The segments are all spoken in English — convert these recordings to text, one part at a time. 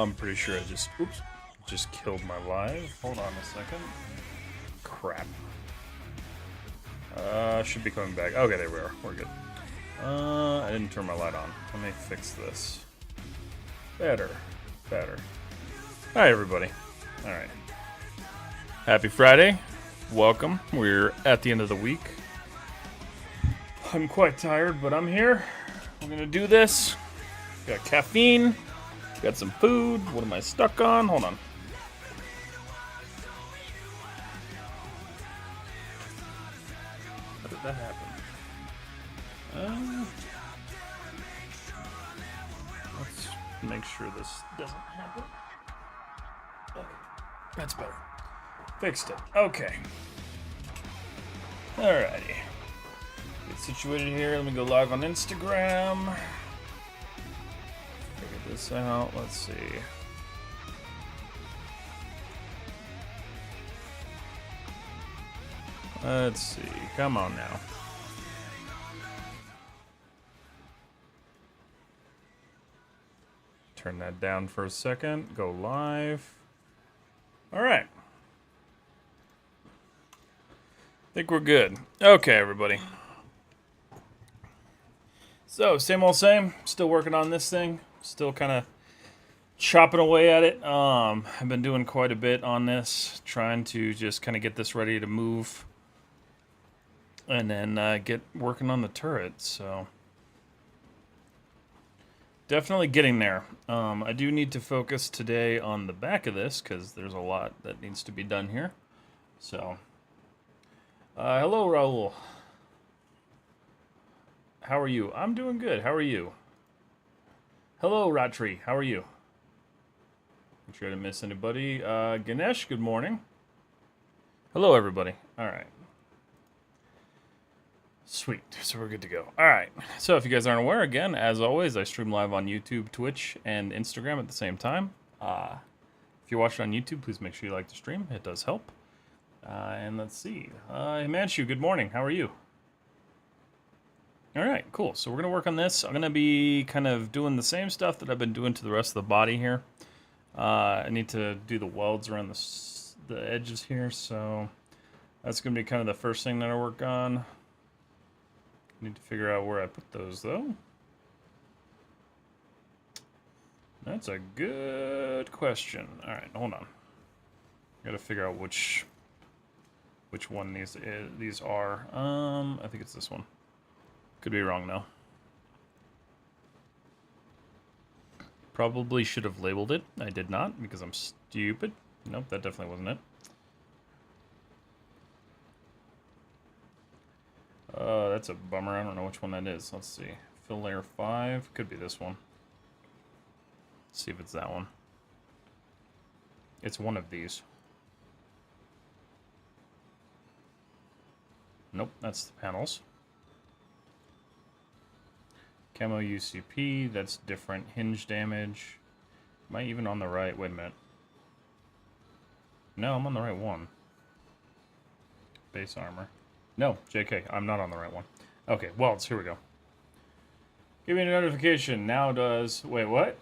I'm pretty sure I just killed my live. Hold on a second. Crap. Should be coming back. Okay, there we are. We're good. I didn't turn my light on. Let me fix this. Better. Hi, everybody. All right. Happy Friday. welcome. We're at the end of the week. I'm quite tired, but I'm here. We're gonna do this. Got caffeine. Got some food. What am I stuck on? Hold on. How did that happen? Let's make sure this doesn't happen. Okay, that's better. Fixed it. Okay. Alrighty. Get situated here. Let me go live on Instagram. Figure this out. Let's see. Let's see. Come on now. Turn that down for a second. Go live. All right. Think we're good. Okay, everybody. So, same old same. Still working on this thing. Still kind of chopping away at it. I've been doing quite a bit on this, trying to just kind of get this ready to move, and then get working on the turret. So, definitely getting there. I do need to focus today on the back of this because there's a lot that needs to be done here. So, hello, Raul. How are you? I'm doing good. How are you? Hello, Ratri. How are you? Make sure I didn't miss anybody. Ganesh, good morning. Hello, everybody. All right. Sweet. So we're good to go. All right. So if you guys aren't aware, again, as always, I stream live on YouTube, Twitch, and Instagram at the same time. If you're watching on YouTube, please make sure you like the stream. It does help. And let's see. Himanshu, good morning. How are you? All right, cool. So we're going to work on this. I'm going to be kind of doing the same stuff that I've been doing to the rest of the body here. I need to do the welds around the edges here, so that's going to be kind of the first thing that I work on. I need to figure out where I put those, though. That's a good question. All right, hold on. I got to figure out which one these are. I think it's this one. Could be wrong, though. Probably should have labeled it. I did not, because I'm stupid. Nope, that definitely wasn't it. That's a bummer. I don't know which one that is. Let's see. Fill layer 5. Could be this one. Let's see if it's that one. It's one of these. Nope, that's the panels. Camo UCP, that's different. Hinge damage. Am I even on the right? Wait a minute. No, I'm on the right one. Base armor. No, JK, I'm not on the right one. Okay, welds, here we go. Give me a notification. Now does... Wait, what?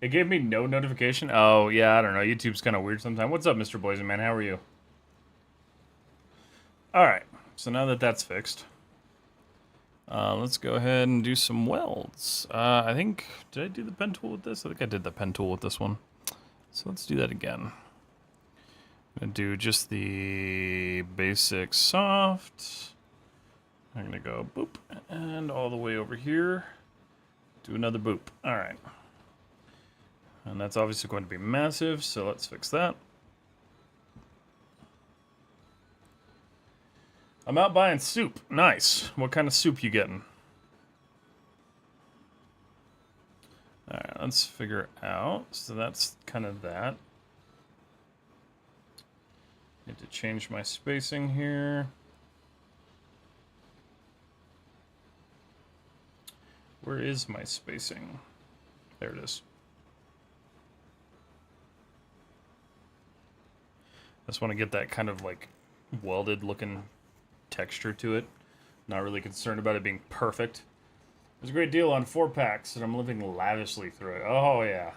It gave me no notification? Oh, yeah, I don't know. YouTube's kind of weird sometimes. What's up, Mr. Boysenman? How are you? Alright, so now that that's fixed... let's go ahead and do some welds. I think, did I do the pen tool with this? I think I did the pen tool with this one. So let's do that again. I'm going to do just the basic soft. I'm going to go boop, and all the way over here. Do another boop. All right. And that's obviously going to be massive, so let's fix that. I'm out buying soup. Nice. What kind of soup you getting? Alright, let's figure out. So that's kind of that. Need to change my spacing here. Where is my spacing? There it is. I just want to get that kind of like welded looking texture to it. Not really concerned about it being perfect. There's a great deal on 4-packs, and I'm living lavishly through it. Oh, yeah.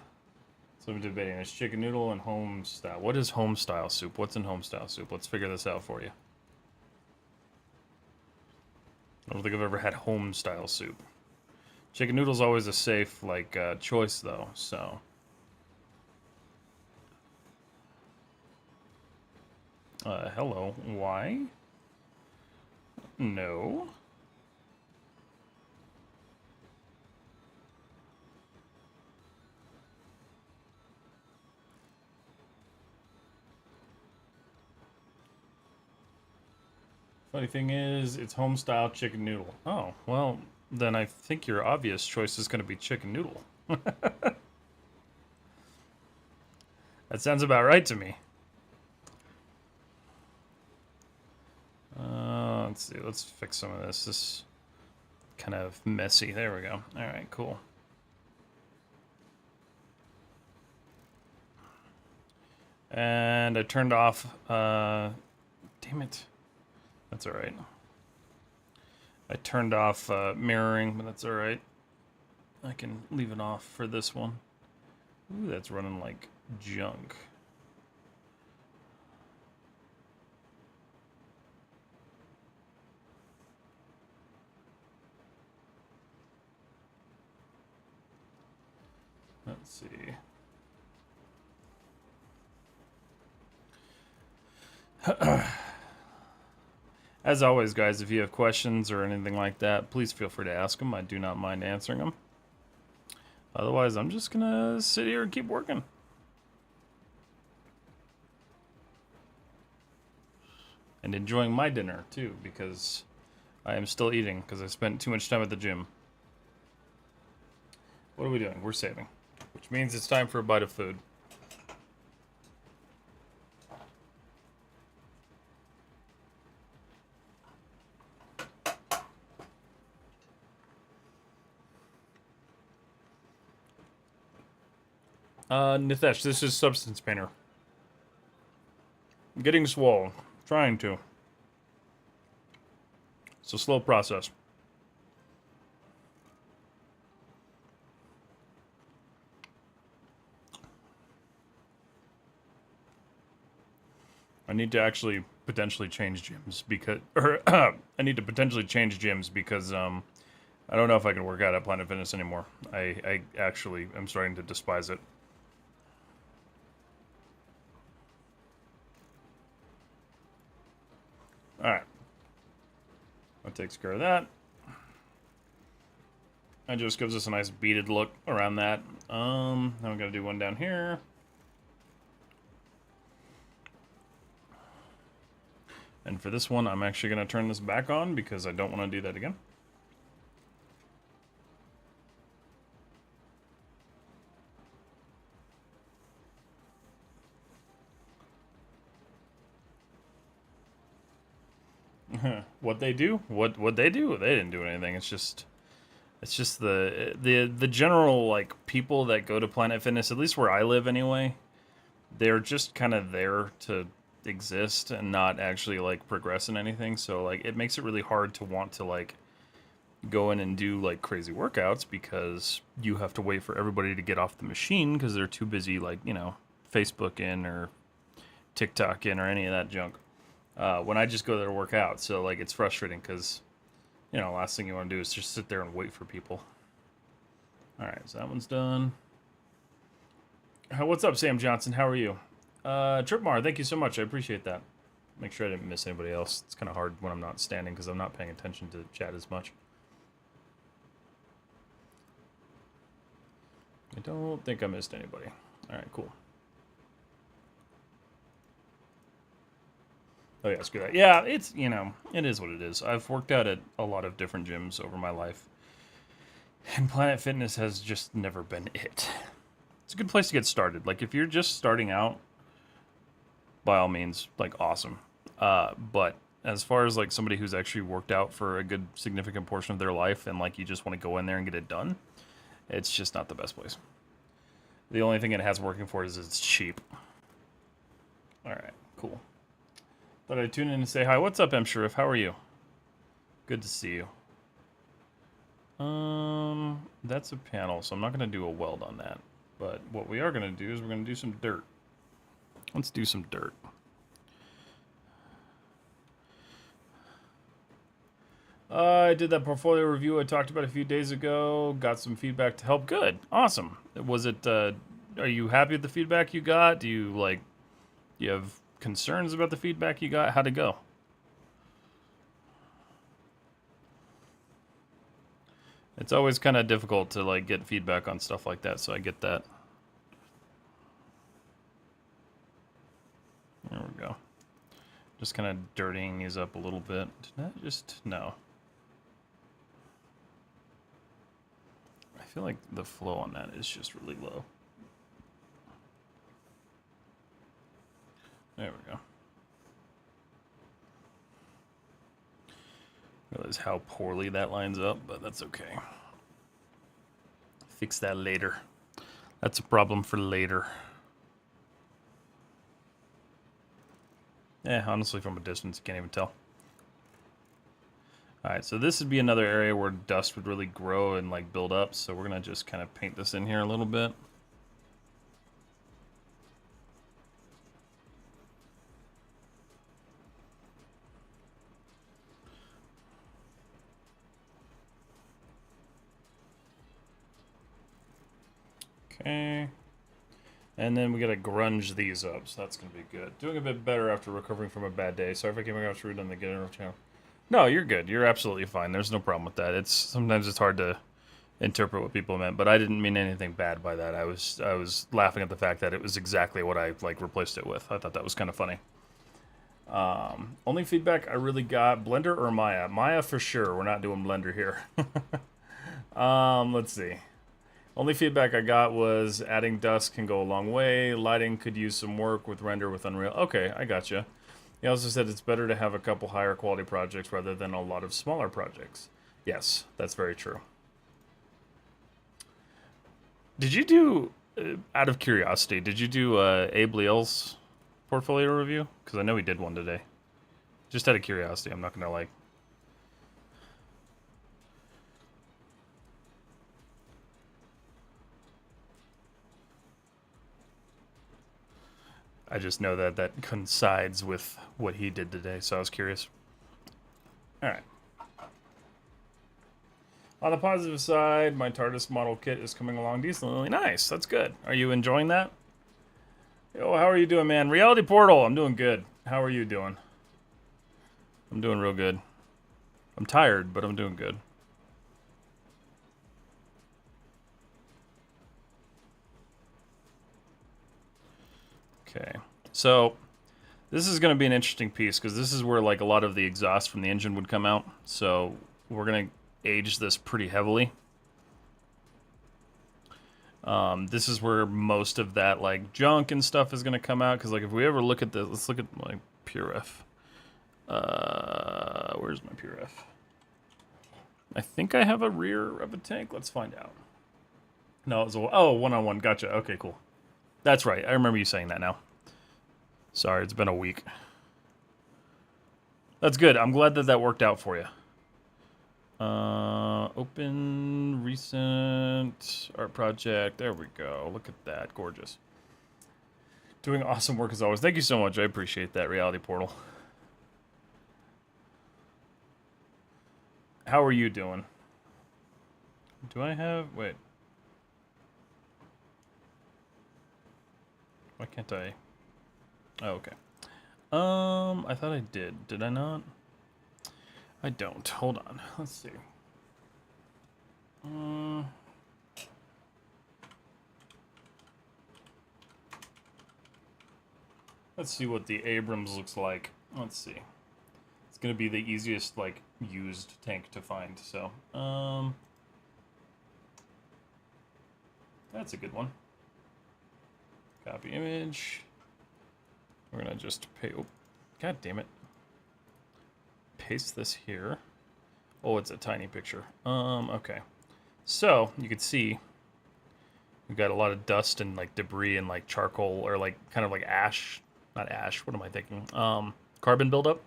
So I'm debating. There's chicken noodle and home style. What is home style soup? What's in home style soup? Let's figure this out for you. I don't think I've ever had home style soup. Chicken noodle's always a safe, like, choice, though, so. Hello. Why? No. Funny thing is, it's home-style chicken noodle. Oh, well, then I think your obvious choice is going to be chicken noodle. That sounds about right to me. Let's see. Let's fix some of this. This is kind of messy. There we go. All right, cool. And I turned off... damn it. That's all right. I turned off mirroring, but that's all right. I can leave it off for this one. Ooh, that's running like junk. Let's see. As always, guys, if you have questions or anything like that, please feel free to ask them. I do not mind answering them. Otherwise, I'm just gonna sit here and keep working. And enjoying my dinner, too, because I am still eating, because I spent too much time at the gym. What are we doing? We're saving. Which means it's time for a bite of food. Nitesh, this is Substance Painter. I'm getting swole. Trying to. It's a slow process. I need to actually potentially change gyms because, I need to potentially change gyms because, I don't know if I can work out at Planet Fitness anymore. I actually am starting to despise it. Alright. That takes care of that. That just gives us a nice beaded look around that. Then we gotta do one down here. And for this one, I'm actually gonna turn this back on because I don't want to do that again. What they do? What they do? They didn't do anything. It's just the general like people that go to Planet Fitness, at least where I live anyway. They're just kind of there to exist and not actually like progress in anything. So like it makes it really hard to want to like go in and do like crazy workouts because you have to wait for everybody to get off the machine because they're too busy like, you know, Facebook in or TikTok in or any of that junk. When I just go there to work out. So like it's frustrating because, you know, last thing you want to do is just sit there and wait for people. All right, so that one's done. What's up, Sam Johnson? How are you? Tripmar, thank you so much. I appreciate that. Make sure I didn't miss anybody else. It's kind of hard when I'm not standing because I'm not paying attention to chat as much. I don't think I missed anybody. All right, cool. Oh yeah, screw that. Yeah, it's, you know, it is what it is. I've worked out at a lot of different gyms over my life. And Planet Fitness has just never been it. It's a good place to get started. Like, if you're just starting out, by all means, like, awesome. But as far as, like, somebody who's actually worked out for a good significant portion of their life and, like, you just want to go in there and get it done, it's just not the best place. The only thing it has working for it is it's cheap. Alright, cool. Thought I'd tune in and say hi. What's up, M. Sharif? How are you? Good to see you. That's a panel, so I'm not going to do a weld on that. But what we are going to do is we're going to do some dirt. Let's do some dirt. I did that portfolio review I talked about a few days ago. Got some feedback to help. Good. Awesome. Was it, are you happy with the feedback you got? Do you, like, you have concerns about the feedback you got? How'd it go? It's always kind of difficult to like get feedback on stuff like that, so I get that. There we go. Just kind of dirtying these up a little bit. Did I just... no. I feel like the flow on that is just really low. There we go. Realize how poorly that lines up, but that's okay. Fix that later. That's a problem for later. Yeah, honestly, from a distance, you can't even tell. Alright, so this would be another area where dust would really grow and like build up, so we're gonna just kind of paint this in here a little bit. Okay. And then we gotta grunge these up, so that's gonna be good. Doing a bit better after recovering from a bad day. Sorry if I came across rude on the Get channel. No, you're good. You're absolutely fine. There's no problem with that. Sometimes it's hard to interpret what people meant, but I didn't mean anything bad by that. I was laughing at the fact that it was exactly what I like replaced it with. I thought that was kind of funny. Only feedback I really got, Blender or Maya? Maya for sure. We're not doing Blender here. Let's see. Only feedback I got was adding dust can go a long way. Lighting could use some work with render with Unreal. Okay, I gotcha. He also said it's better to have a couple higher quality projects rather than a lot of smaller projects. Yes, that's very true. Did you do, out of curiosity, did you do Abe Leal's portfolio review? Because I know he did one today. Just out of curiosity, I'm not going to like... I just know that that coincides with what he did today, so I was curious. Alright. On the positive side, my TARDIS model kit is coming along decently. Nice, that's good. Are you enjoying that? Yo, how are you doing, man? Reality Portal, I'm doing good. How are you doing? I'm doing real good. I'm tired, but I'm doing good. Okay, so this is going to be an interesting piece because this is where like a lot of the exhaust from the engine would come out. So we're going to age this pretty heavily. This is where most of that like junk and stuff is going to come out because like if we ever look at this, let's look at like PureF. Where's my PureF? I think I have a rear of a tank. Let's find out. No, it was one-on-one. Gotcha. Okay, cool. That's right. I remember you saying that now. Sorry, it's been a week. That's good. I'm glad that that worked out for you. Open recent art project. There we go. Look at that. Gorgeous. Doing awesome work as always. Thank you so much. I appreciate that, Reality Portal. How are you doing? Do I have... Wait. Why can't I... Oh, okay. I thought I did. Did I not? I don't. Hold on. Let's see. Let's see what the Abrams looks like. Let's see. It's gonna be the easiest, like, used tank to find, so... That's a good one. Copy image. We're gonna just pay. Oh, God damn it! Paste this here. Oh, it's a tiny picture. Okay. So you can see we've got a lot of dust and like debris and like charcoal or like kind of like ash. Not ash. What am I thinking? Carbon buildup.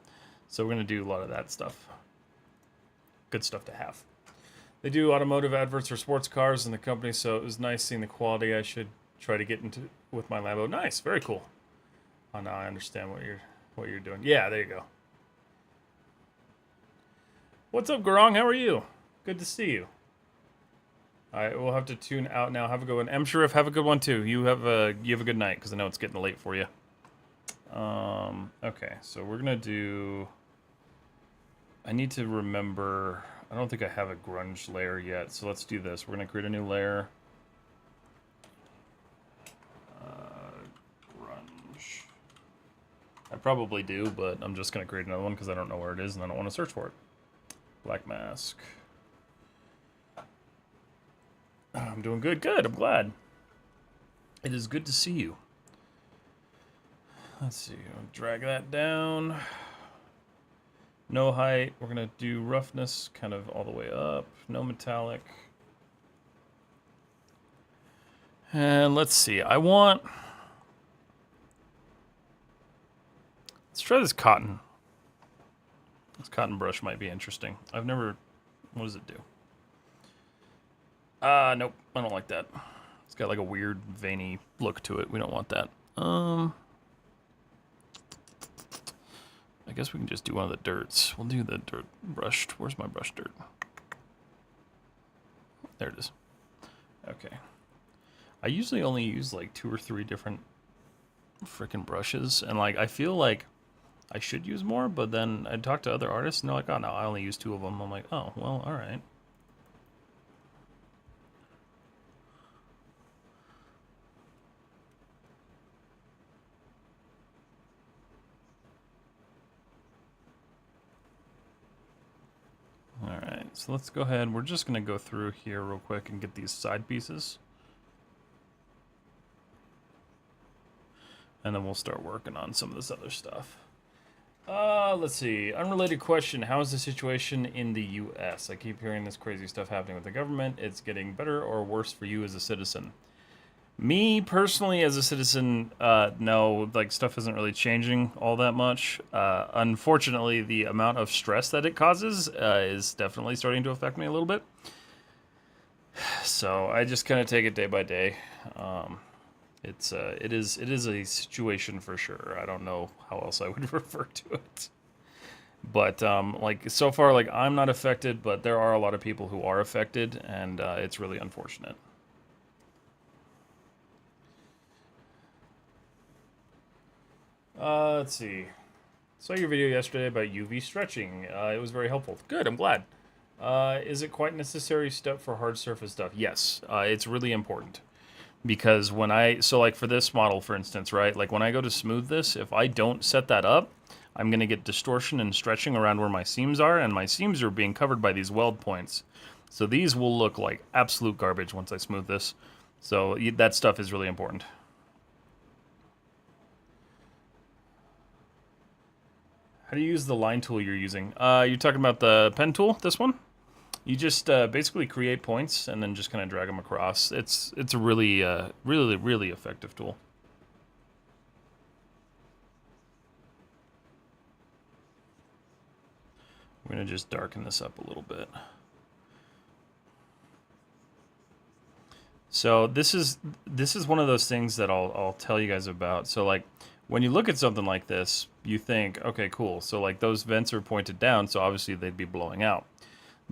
So we're gonna do a lot of that stuff. Good stuff to have. They do automotive adverts for sports cars in the company, so it was nice seeing the quality. I should try to get into with my Lambo. Nice, very cool. Oh, now I understand what you're doing. Yeah, there you go. What's up, Garong? How are you? Good to see you. All right, we'll have to tune out now. Have a good one. M. Sharif, have a good one too. You have a good night because I know it's getting late for you. Okay, so we're gonna do... I need to remember... I don't think I have a grunge layer yet, so let's do this. We're gonna create a new layer. Grunge. I probably do, but I'm just gonna create another one because I don't know where it is and I don't want to search for it. Black mask. I'm doing good, good, I'm glad. It is good to see you. Let's see, I'll drag that down. No height, we're gonna do roughness kind of all the way up. No metallic. And let's see, I want... Let's try this cotton. This cotton brush might be interesting. I've never... What does it do? Nope, I don't like that. It's got like a weird veiny look to it. We don't want that. I guess we can just do one of the dirts. We'll do the dirt brushed. Where's my brush dirt? There it is. Okay. I usually only use like 2 or 3 different freaking brushes, and like I feel like I should use more, but then I talk to other artists and they're like, oh no, I only use 2 of them. I'm like, oh, well, alright. Alright, so let's go ahead. We're just going to go through here real quick and get these side pieces. And then we'll start working on some of this other stuff. Let's see. Unrelated question. How is the situation in the U.S.? I keep hearing this crazy stuff happening with the government. It's getting better or worse for you as a citizen? Me, personally, as a citizen, no, like, stuff isn't really changing all that much. Unfortunately, the amount of stress that it causes is definitely starting to affect me a little bit. So I just kind of take it day by day. It is a situation for sure. I don't know how else I would refer to it. But like so far, like I'm not affected, but there are a lot of people who are affected, and it's really unfortunate. Let's see. Saw your video yesterday about UV stretching. It was very helpful. Good, I'm glad. Is it quite necessary step for hard surface stuff? Yes, it's really important. Because when so like for this model, for instance, right? Like when I go to smooth this, if I don't set that up, I'm going to get distortion and stretching around where my seams are, and my seams are being covered by these weld points. So these will look like absolute garbage once I smooth this. So that stuff is really important. How do you use the line tool you're using? You're talking about the pen tool, this one? You just basically create points and then just kind of drag them across. It's a really, really effective tool. I'm going to just darken this up a little bit. So this is one of those things that I'll tell you guys about. So like when you look at something like this, you think, okay, cool. So like those vents are pointed down, so obviously they'd be blowing out.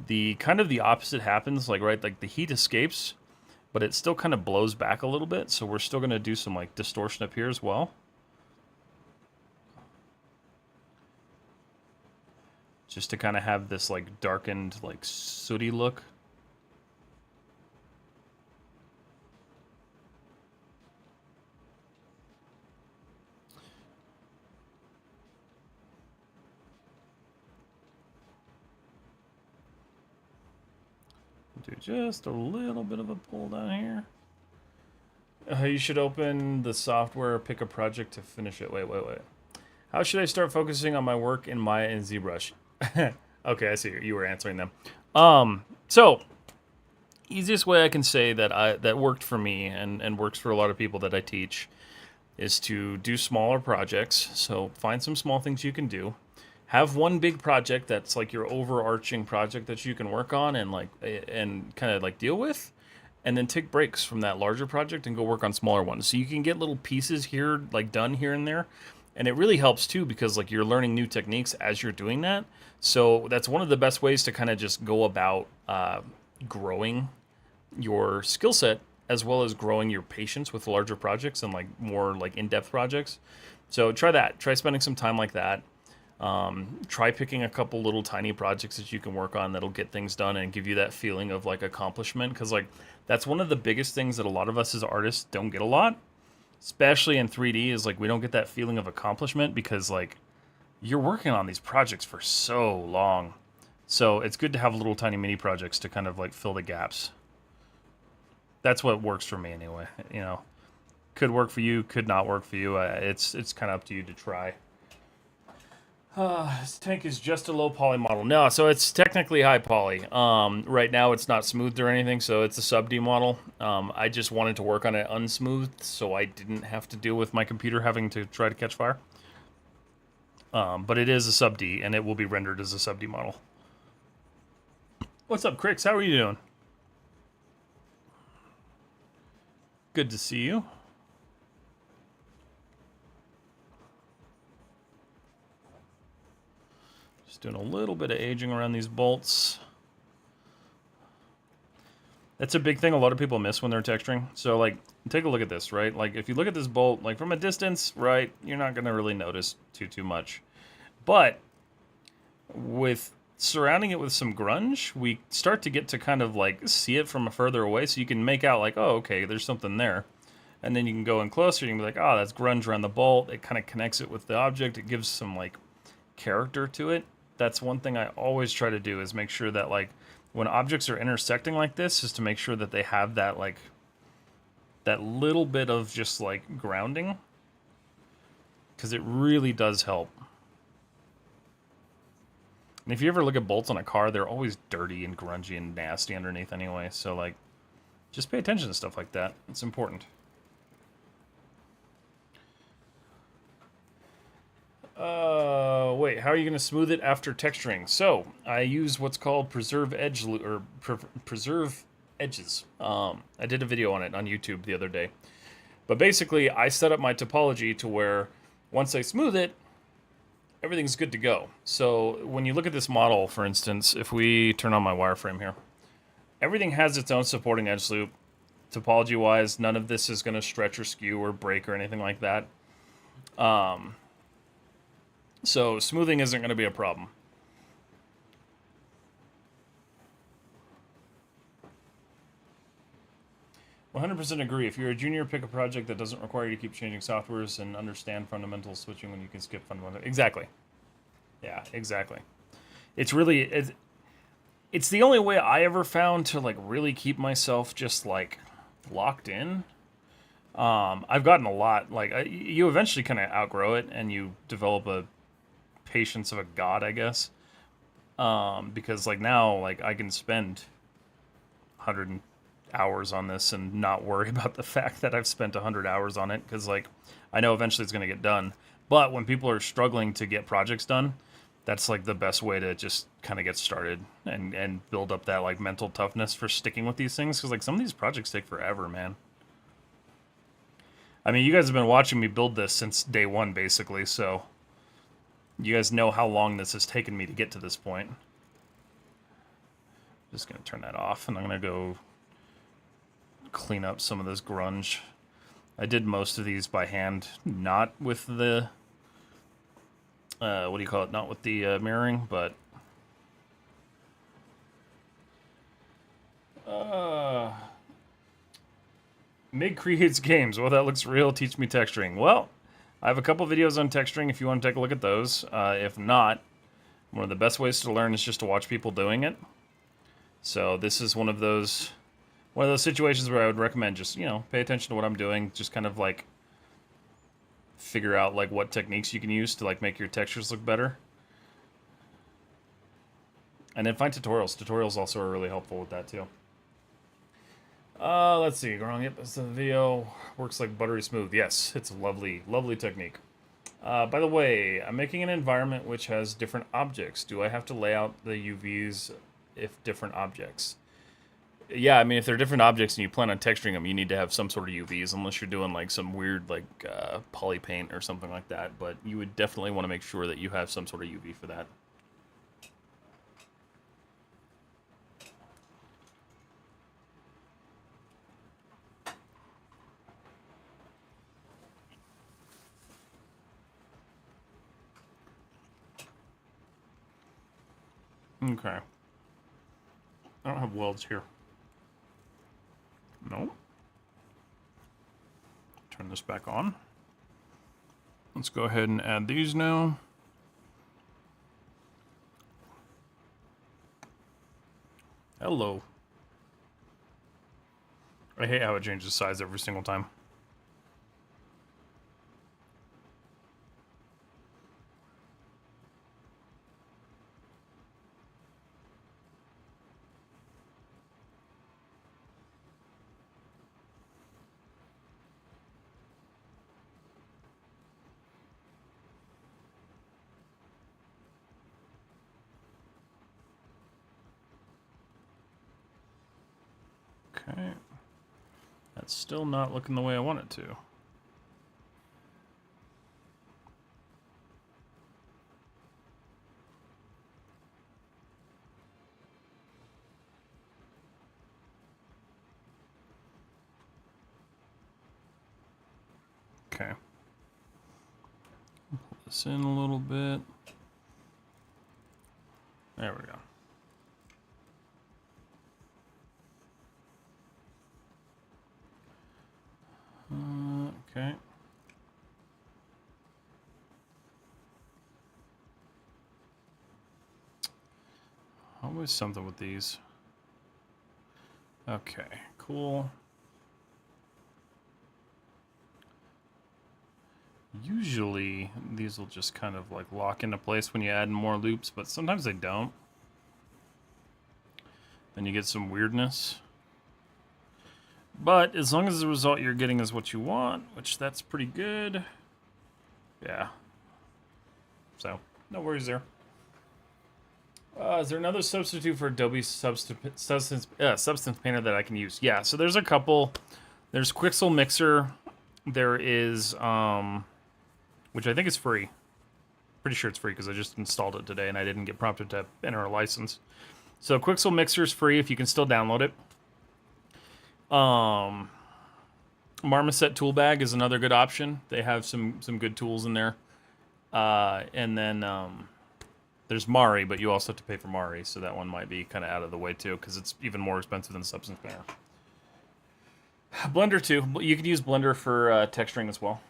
The kind of the opposite happens, like right, like the heat escapes, but it still kind of blows back a little bit. So we're still going to do some like distortion up here as well. Just to kind of have this like darkened, like sooty look. Do just a little bit of a pull down here. You should open the software, pick a project to finish it. Wait. How should I start focusing on my work in Maya and ZBrush? Okay, I see you were answering them. So easiest way I can say that that worked for me and works for a lot of people that I teach is to do smaller projects. So find some small things you can do. Have one big project that's like your overarching project that you can work on and kind of like deal with, and then take breaks from that larger project and go work on smaller ones. So you can get little pieces here, like done here and there. And it really helps too, because like you're learning new techniques as you're doing that. So that's one of the best ways to kind of just go about growing your skill set as well as growing your patience with larger projects and like more like in-depth projects. So try that. Try spending some time like that. Try picking a couple little tiny projects that you can work on that'll get things done and give you that feeling of like accomplishment. Because like that's one of the biggest things that a lot of us as artists don't get a lot, especially in 3D, is like we don't get that feeling of accomplishment because like you're working on these projects for so long. So it's good to have little tiny mini projects to kind of like fill the gaps. That's what works for me anyway. You know, could work for you, could not work for you. It's kind of up to you to try. This tank is just a low poly model. No, so it's technically high poly. Right now it's not smoothed or anything, so it's a sub D model. I just wanted to work on it unsmoothed, so I didn't have to deal with my computer having to try to catch fire. But it is a sub D, and it will be rendered as a sub D model. What's up, Crix? How are you doing? Good to see you. Just doing a little bit of aging around these bolts. That's a big thing a lot of people miss when they're texturing. So, like, take a look at this, right? Like, if you look at this bolt, like, from a distance, right, you're not going to really notice too much. But with surrounding it with some grunge, we start to get to kind of, like, see it from further away. So you can make out, like, oh, okay, there's something there. And then you can go in closer, you can be like, oh, that's grunge around the bolt. It kind of connects it with the object. It gives some, like, character to it. That's one thing I always try to do, is make sure that, like, when objects are intersecting like this, is to make sure that they have that, like, that little bit of just, like, grounding. Because it really does help. And if you ever look at bolts on a car, they're always dirty and grungy and nasty underneath anyway. So, like, just pay attention to stuff like that. It's important. Wait, how are you going to smooth it after texturing? So, I use what's called preserve edge, or preserve edges. I did a video on it on YouTube the other day. But basically, I set up my topology to where once I smooth it, everything's good to go. So, when you look at this model, for instance, if we turn on my wireframe here, everything has its own supporting edge loop. Topology-wise, none of this is going to stretch or skew or break or anything like that. So smoothing isn't going to be a problem. 100% agree. If you're a junior, pick a project that doesn't require you to keep changing softwares and understand fundamental switching when you can skip fundamental. Exactly. Yeah, exactly. It's really, it's the only way I ever found to like really keep myself just like locked in. I've gotten a lot, like you eventually kind of outgrow it and you develop a patience of a god, I guess. Because like now, like I can spend 100 hours on this and not worry about the fact that I've spent 100 hours on it, because like I know eventually it's going to get done. But when people are struggling to get projects done, that's like the best way to just kind of get started and build up that like mental toughness for sticking with these things, because like some of these projects take forever, man. I mean, you guys have been watching me build this since day one, basically, so you guys know how long this has taken me to get to this point. Just going to turn that off, and I'm going to go clean up some of this grunge. I did most of these by hand, not with the, what do you call it, not with the mirroring, but Mig creates games. Well, that looks real. Teach me texturing. Well, I have a couple videos on texturing if you want to take a look at those. If not, one of the best ways to learn is just to watch people doing it. So this is one of those situations where I would recommend just, you know, pay attention to what I'm doing. Just kind of like figure out like what techniques you can use to like make your textures look better. And then find tutorials. Tutorials also are really helpful with that too. Let's see. Yep, that's the video. Works like buttery smooth. Yes, it's a lovely, lovely technique. By the way, I'm making an environment which has different objects. Do I have to lay out the UVs if different objects? Yeah, I mean, if they're different objects and you plan on texturing them, you need to have some sort of UVs, unless you're doing like some weird like poly paint or something like that. But you would definitely want to make sure that you have some sort of UV for that. Okay. I don't have welds here. Nope. Turn this back on. Let's go ahead and add these now. Hello. I hate how it changes size every single time. Okay. That's still not looking the way I want it to. Okay. Pull this in a little bit. There we go. Okay. Always something with these. Okay, cool. Usually, these will just kind of like lock into place when you add more loops, but sometimes they don't. Then you get some weirdness. But as long as the result you're getting is what you want, which that's pretty good. Yeah. So, no worries there. Is there another substitute for Adobe Substance Painter that I can use? Yeah, so there's a couple. There's Quixel Mixer. There is, which I think is free. Pretty sure it's free because I just installed it today and I didn't get prompted to enter a license. So Quixel Mixer is free if you can still download it. Marmoset Tool Bag is another good option. They have some good tools in there. And then there's Mari, but you also have to pay for Mari, so that one might be kind of out of the way too, because it's even more expensive than Substance Painter. Blender too. You could use Blender for texturing as well.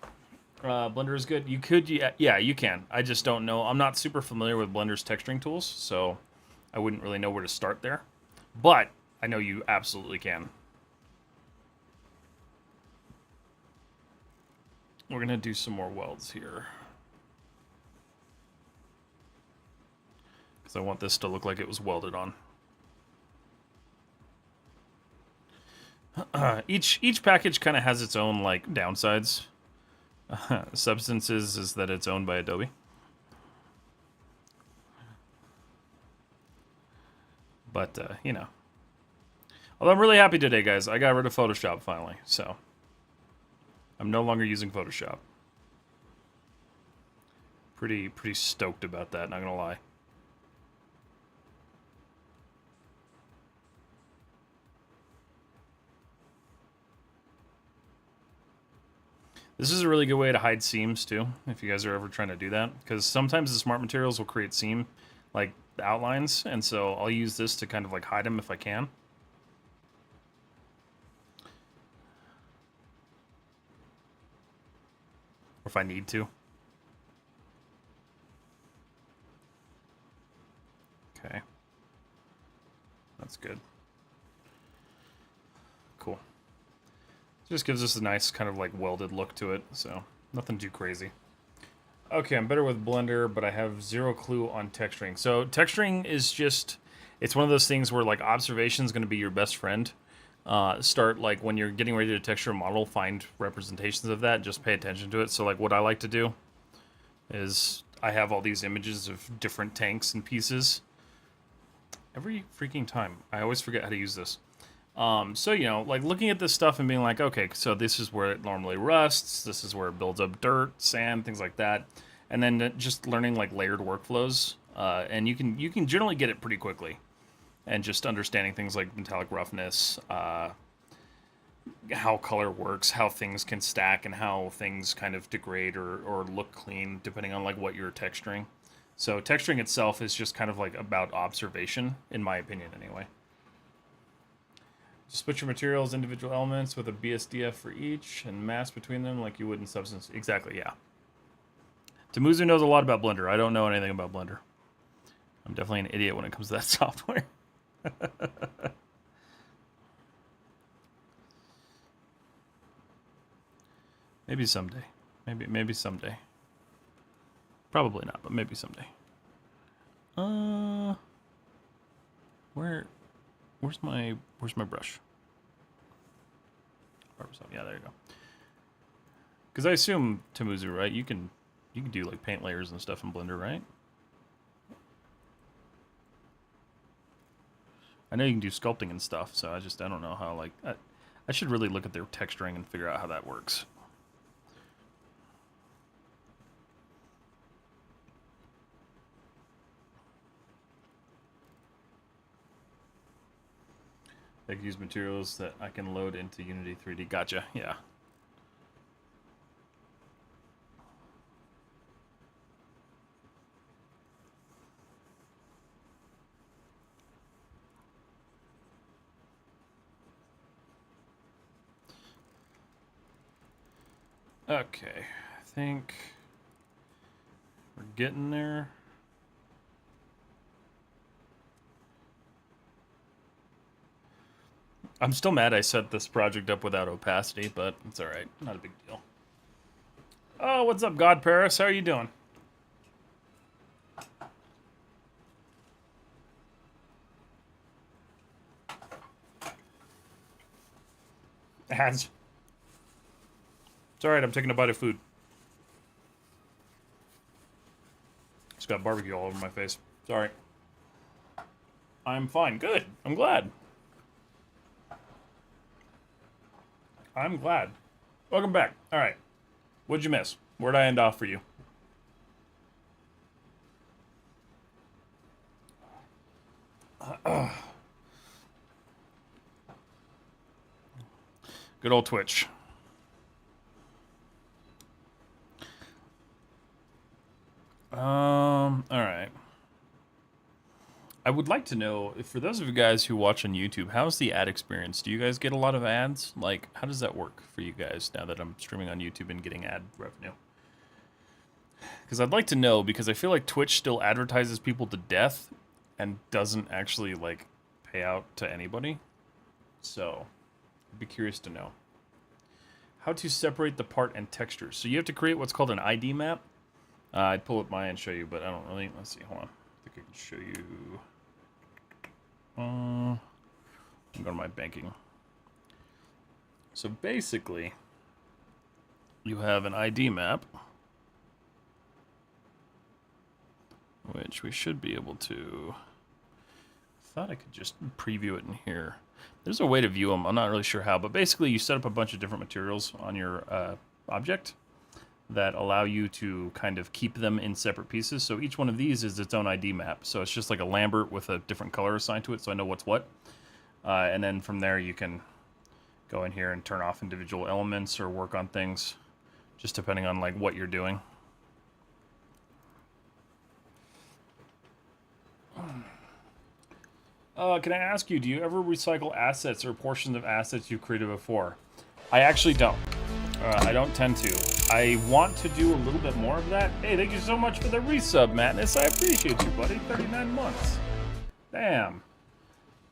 Blender is good. You could, yeah, you can. I just don't know. I'm not super familiar with Blender's texturing tools, so I wouldn't really know where to start there. But I know you absolutely can. We're gonna do some more welds here, because I want this to look like it was welded on. Each package kind of has its own like downsides. Substances is that it's owned by Adobe. But you know. Although I'm really happy today, guys. I got rid of Photoshop finally, so I'm no longer using Photoshop. Pretty stoked about that, not gonna lie. This is a really good way to hide seams too, if you guys are ever trying to do that, because sometimes the smart materials will create seam, like the outlines, and so I'll use this to kind of like hide them if I can. Or if I need to. Okay. That's good. Cool. Just gives us a nice kind of like welded look to it, so nothing too crazy. Okay, I'm better with Blender, but I have zero clue on texturing. So texturing is just, it's one of those things where like observation is going to be your best friend. Start like when you're getting ready to texture a model, find representations of that, just pay attention to it. So like what I like to do is I have all these images of different tanks and pieces. Every freaking time. I always forget how to use this. So, you know, like looking at this stuff and being like, okay, so this is where it normally rusts. This is where it builds up dirt, sand, things like that. And then just learning like layered workflows. And you can generally get it pretty quickly. And just understanding things like metallic roughness, how color works, how things can stack, and how things kind of degrade or look clean depending on like what you're texturing. So texturing itself is just kind of like about observation, in my opinion, anyway. Just put your materials, individual elements with a BSDF for each, and mask between them like you would in Substance. Exactly, yeah. Tamuzu knows a lot about Blender. I don't know anything about Blender. I'm definitely an idiot when it comes to that software. Maybe someday. Maybe someday. Probably not, but maybe someday. Where's my brush? Yeah, there you go. Because I assume Tamuzu, right? You can do like paint layers and stuff in Blender, right? I know you can do sculpting and stuff, so I don't know how, like, I should really look at their texturing and figure out how that works. I can use materials that I can load into Unity 3D. Gotcha, yeah. Okay, I think we're getting there. I'm still mad I set this project up without opacity, but it's alright. Not a big deal. Oh, what's up, God Paris? How are you doing? Ads. It's alright, I'm taking a bite of food. It's got barbecue all over my face. Sorry. I'm fine. Good. I'm glad. I'm glad. Welcome back. Alright. What'd you miss? Where'd I end off for you? Good old Twitch. Alright. I would like to know, for those of you guys who watch on YouTube, how's the ad experience? Do you guys get a lot of ads? Like, how does that work for you guys now that I'm streaming on YouTube and getting ad revenue? Because I'd like to know, because I feel like Twitch still advertises people to death and doesn't actually, like, pay out to anybody. So, I'd be curious to know. How to separate the part and textures. So you have to create what's called an ID map. I'd pull up mine and show you, but I don't really... Let's see, hold on. I think I can show you... I'm going to my banking. So basically, you have an ID map, which we should be able to... I thought I could just preview it in here. There's a way to view them. I'm not really sure how, but basically you set up a bunch of different materials on your object that allow you to kind of keep them in separate pieces. So each one of these is its own ID map. So it's just like a Lambert with a different color assigned to it, so I know what's what. And then from there you can go in here and turn off individual elements or work on things, just depending on like what you're doing. Can I ask you, do you ever recycle assets or portions of assets you've created before? I actually don't. I don't tend to. I want to do a little bit more of that. Hey, thank you so much for the resub, Madness. I appreciate you, buddy. 39 months. Damn.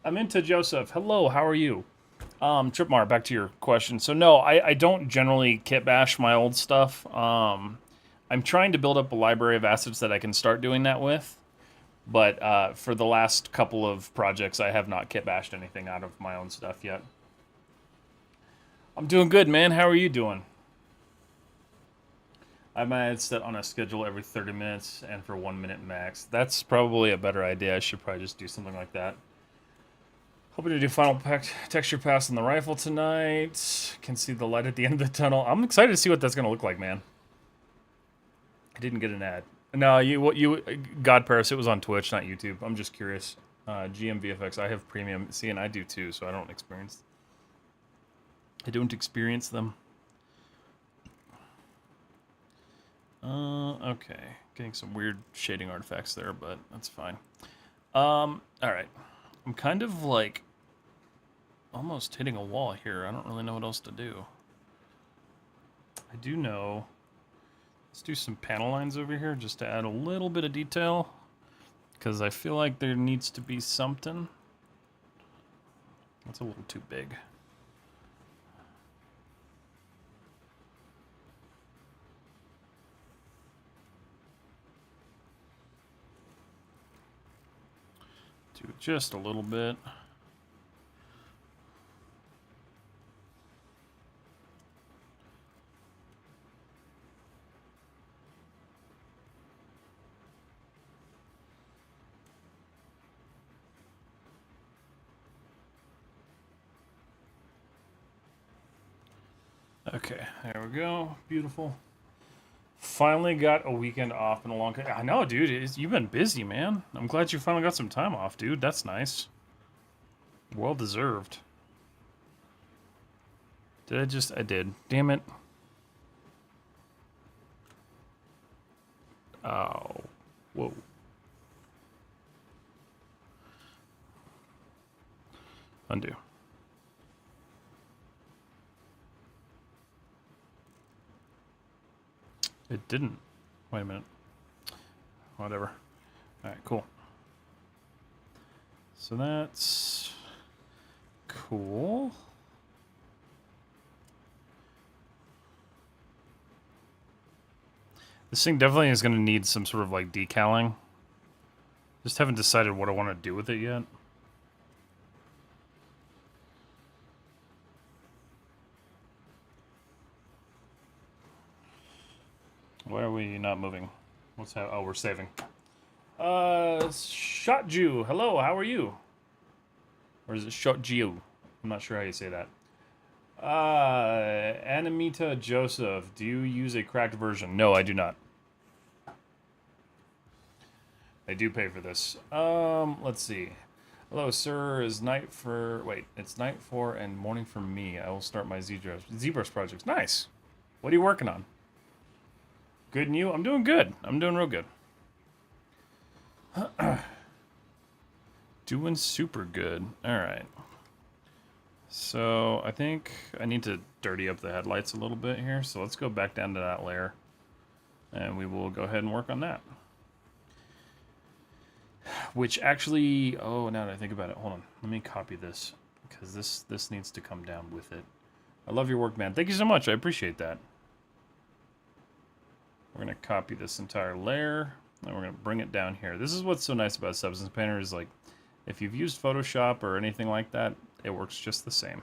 I'm into Joseph. Hello, how are you? Tripmar, back to your question. So no, I don't generally kit bash my old stuff. I'm trying to build up a library of assets that I can start doing that with. But for the last couple of projects, I have not kit bashed anything out of my own stuff yet. I'm doing good, man. How are you doing? I might set on a schedule every 30 minutes and for 1 minute max. That's probably a better idea. I should probably just do something like that. Hoping to do final texture pass on the rifle tonight. Can see the light at the end of the tunnel. I'm excited to see what that's going to look like, man. I didn't get an ad. No, God Paris, it was on Twitch, not YouTube. I'm just curious. GMVFX, I have premium. See, and I do too, so I don't experience them. Okay. Getting some weird shading artifacts there, but that's fine. Alright. I'm kind of like almost hitting a wall here. I don't really know what else to do. I do know. Let's do some panel lines over here just to add a little bit of detail. Because I feel like there needs to be something. That's a little too big. Do just a little bit. Okay, there we go. Beautiful. Finally got a weekend off in a long time. I know, dude. You've been busy, man. I'm glad you finally got some time off, dude. That's nice. Well deserved. Did I just... I did. Damn it. Oh. Whoa. Undo. It didn't. Wait a minute. Whatever. Alright, cool. So that's cool. This thing definitely is going to need some sort of like decaling. Just haven't decided what I want to do with it yet. Why are we not moving? What's that? Oh, we're saving. Shot Jew. Hello, how are you? Or is it Shot Jew? I'm not sure how you say that. Anamita Joseph, do you use a cracked version? No, I do not. I do pay for this. Let's see. Hello, sir. Is night for... Wait, it's night for and morning for me. I will start my ZBrush projects. Nice. What are you working on? Good and you? I'm doing good. I'm doing real good. Doing super good. Alright. So, I think I need to dirty up the headlights a little bit here. So let's go back down to that layer. And we will go ahead and work on that. Which actually... Oh, now that I think about it. Hold on. Let me copy this. Because this needs to come down with it. I love your work, man. Thank you so much. I appreciate that. We're going to copy this entire layer, and we're going to bring it down here. This is what's so nice about Substance Painter is, like, if you've used Photoshop or anything like that, it works just the same.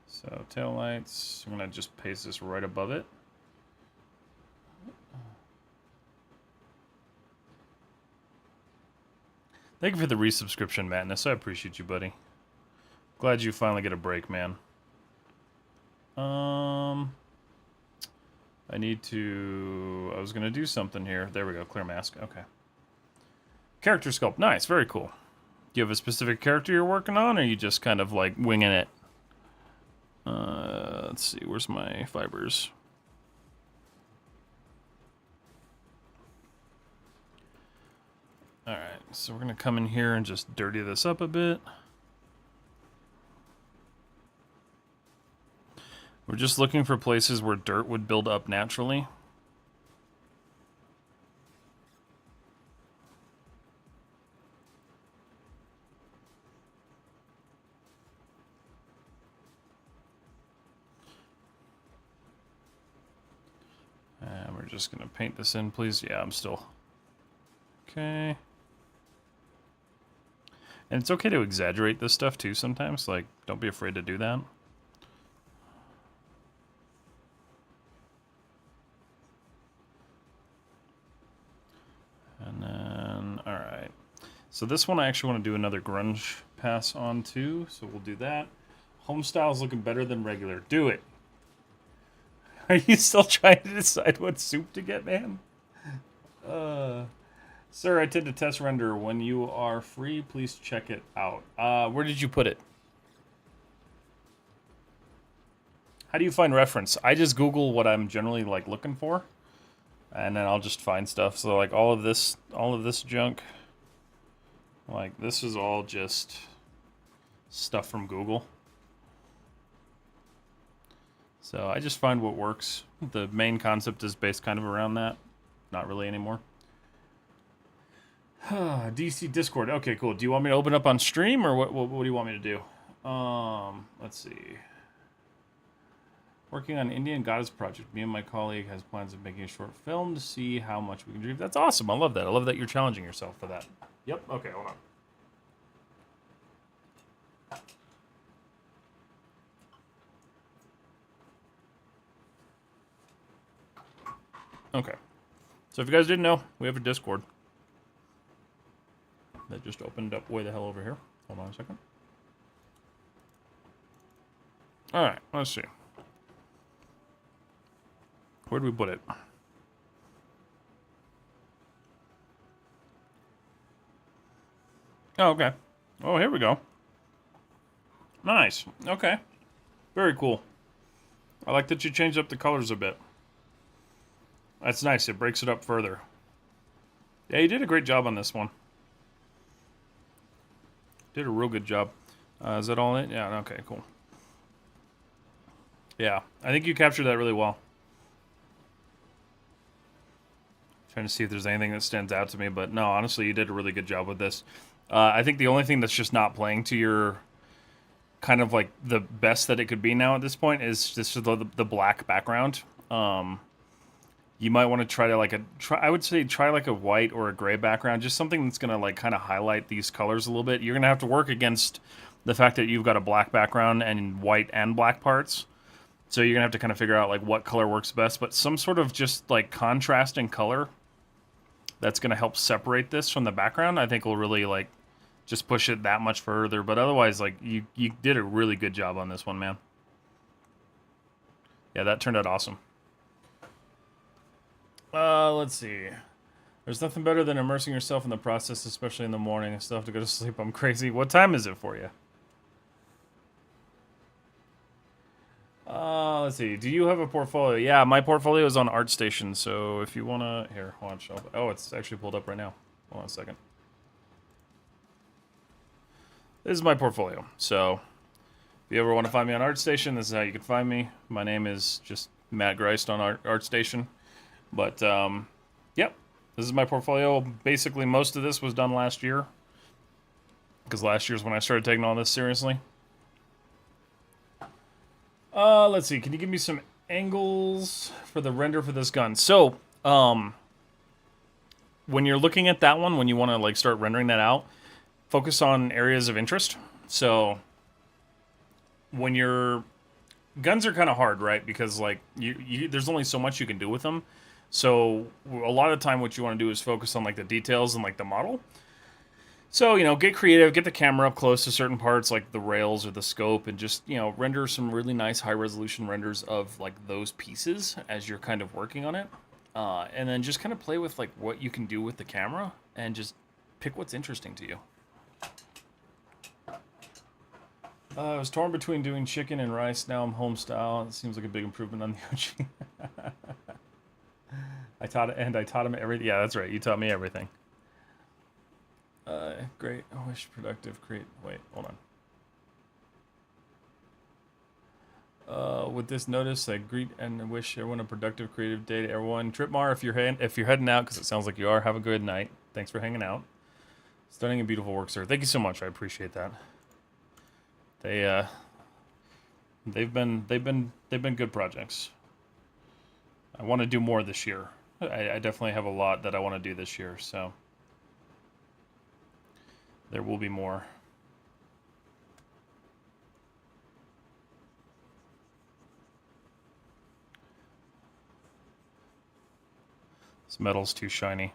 So, tail lights, I'm going to just paste this right above it. Thank you for the resubscription, Madness. I appreciate you, buddy. Glad you finally get a break, man. I need to... I was going to do something here. There we go. Clear mask. Okay. Character sculpt. Nice. Very cool. Do you have a specific character you're working on, or are you just kind of like winging it? Let's see. Where's my fibers? Alright. So we're going to come in here and just dirty this up a bit. We're just looking for places where dirt would build up naturally. And we're just going to paint this in, please. Yeah, I'm still... Okay. And it's okay to exaggerate this stuff, too, sometimes. Like, don't be afraid to do that. And then, alright. So this one I actually want to do another grunge pass on too, so we'll do that. Homestyle's looking better than regular. Do it! Are you still trying to decide what soup to get, man? Sir, I tend to test render. When you are free, please check it out. Where did you put it? How do you find reference? I just Google what I'm generally like looking for, and then I'll just find stuff. So like all of this junk, like this is all just stuff from Google. So I just find what works. The main concept is based kind of around that. Not really anymore. DC Discord. Okay, cool. Do you want me to open up on stream, or what do you want me to do? Let's see. Working on Indian Goddess project. Me and my colleague has plans of making a short film to see how much we can dream. That's awesome. I love that. I love that you're challenging yourself for that. Yep. Okay, hold on. Okay. So if you guys didn't know, we have a Discord that just opened up way the hell over here. Hold on a second. Alright, let's see. Where'd we put it? Oh, okay. Oh, here we go. Nice. Okay. Very cool. I like that you changed up the colors a bit. That's nice. It breaks it up further. Yeah, you did a great job on this one. Did a real good job. Is that all it? Yeah, okay, cool. Yeah, I think you captured that really well. Trying to see if there's anything that stands out to me, but no, honestly, you did a really good job with this. I think the only thing that's just not playing to your kind of like the best that it could be now at this point is just the black background. You might want to try to I would say try like a white or a gray background, just something that's gonna like kind of highlight these colors a little bit. You're gonna have to work against the fact that you've got a black background and white and black parts. So you're gonna have to kind of figure out like what color works best, but some sort of just like contrasting color that's gonna help separate this from the background, I think will really like just push it that much further. But otherwise, like you did a really good job on this one, man. Yeah, that turned out awesome. Let's see. There's nothing better than immersing yourself in the process, especially in the morning. I still have to go to sleep. I'm crazy. What time is it for you? Let's see. Do you have a portfolio? Yeah, my portfolio is on ArtStation, so if you want to... Here, watch. Oh, it's actually pulled up right now. Hold on a second. This is my portfolio, so if you ever want to find me on ArtStation, this is how you can find me. My name is just Matt Greist on ArtStation. But, yep, this is my portfolio. Basically, most of this was done last year, because last year's when I started taking all this seriously. Let's see. Can you give me some angles for the render for this gun? So, when you're looking at that one, when you want to like start rendering that out, focus on areas of interest. So, when you're... Guns are kind of hard, right? Because like there's only so much you can do with them. So a lot of the time what you want to do is focus on like the details and like the model. So, you know, get creative, get the camera up close to certain parts like the rails or the scope, and just, you know, render some really nice high resolution renders of like those pieces as you're kind of working on it. And then just kind of play with like what you can do with the camera and just pick what's interesting to you. I was torn between doing chicken and rice. Now I'm home style. It seems like a big improvement on the OG. I taught him everything. Yeah, that's right. You taught me everything. Great. I wish productive. Wait, hold on. With this notice, I greet and wish everyone a productive, creative day to everyone. Tripmar, if you're heading out, because it sounds like you are, have a good night. Thanks for hanging out. Stunning and beautiful work, sir. Thank you so much. I appreciate that. They've been good projects. I want to do more this year. I definitely have a lot that I want to do this year, so there will be more. This metal's too shiny.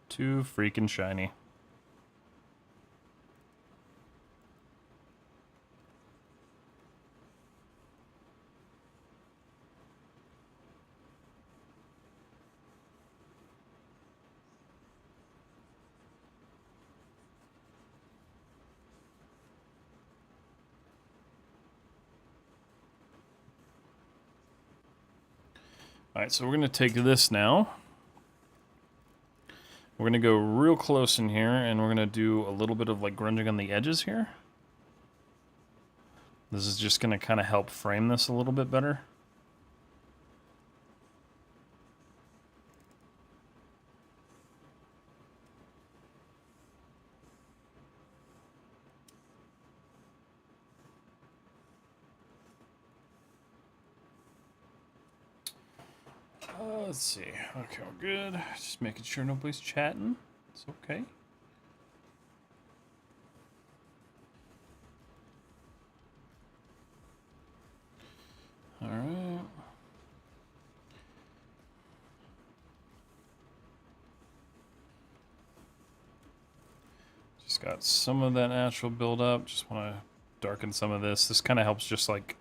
Too freaking shiny. Alright, so we're going to take this now. We're going to go real close in here, and we're going to do a little bit of like grunging on the edges here. This is just going to kind of help frame this a little bit better. Let's see. Okay, we're good. Just making sure nobody's chatting. It's okay. All right. Just got some of that natural build up. Just want to darken some of this. This kind of helps just like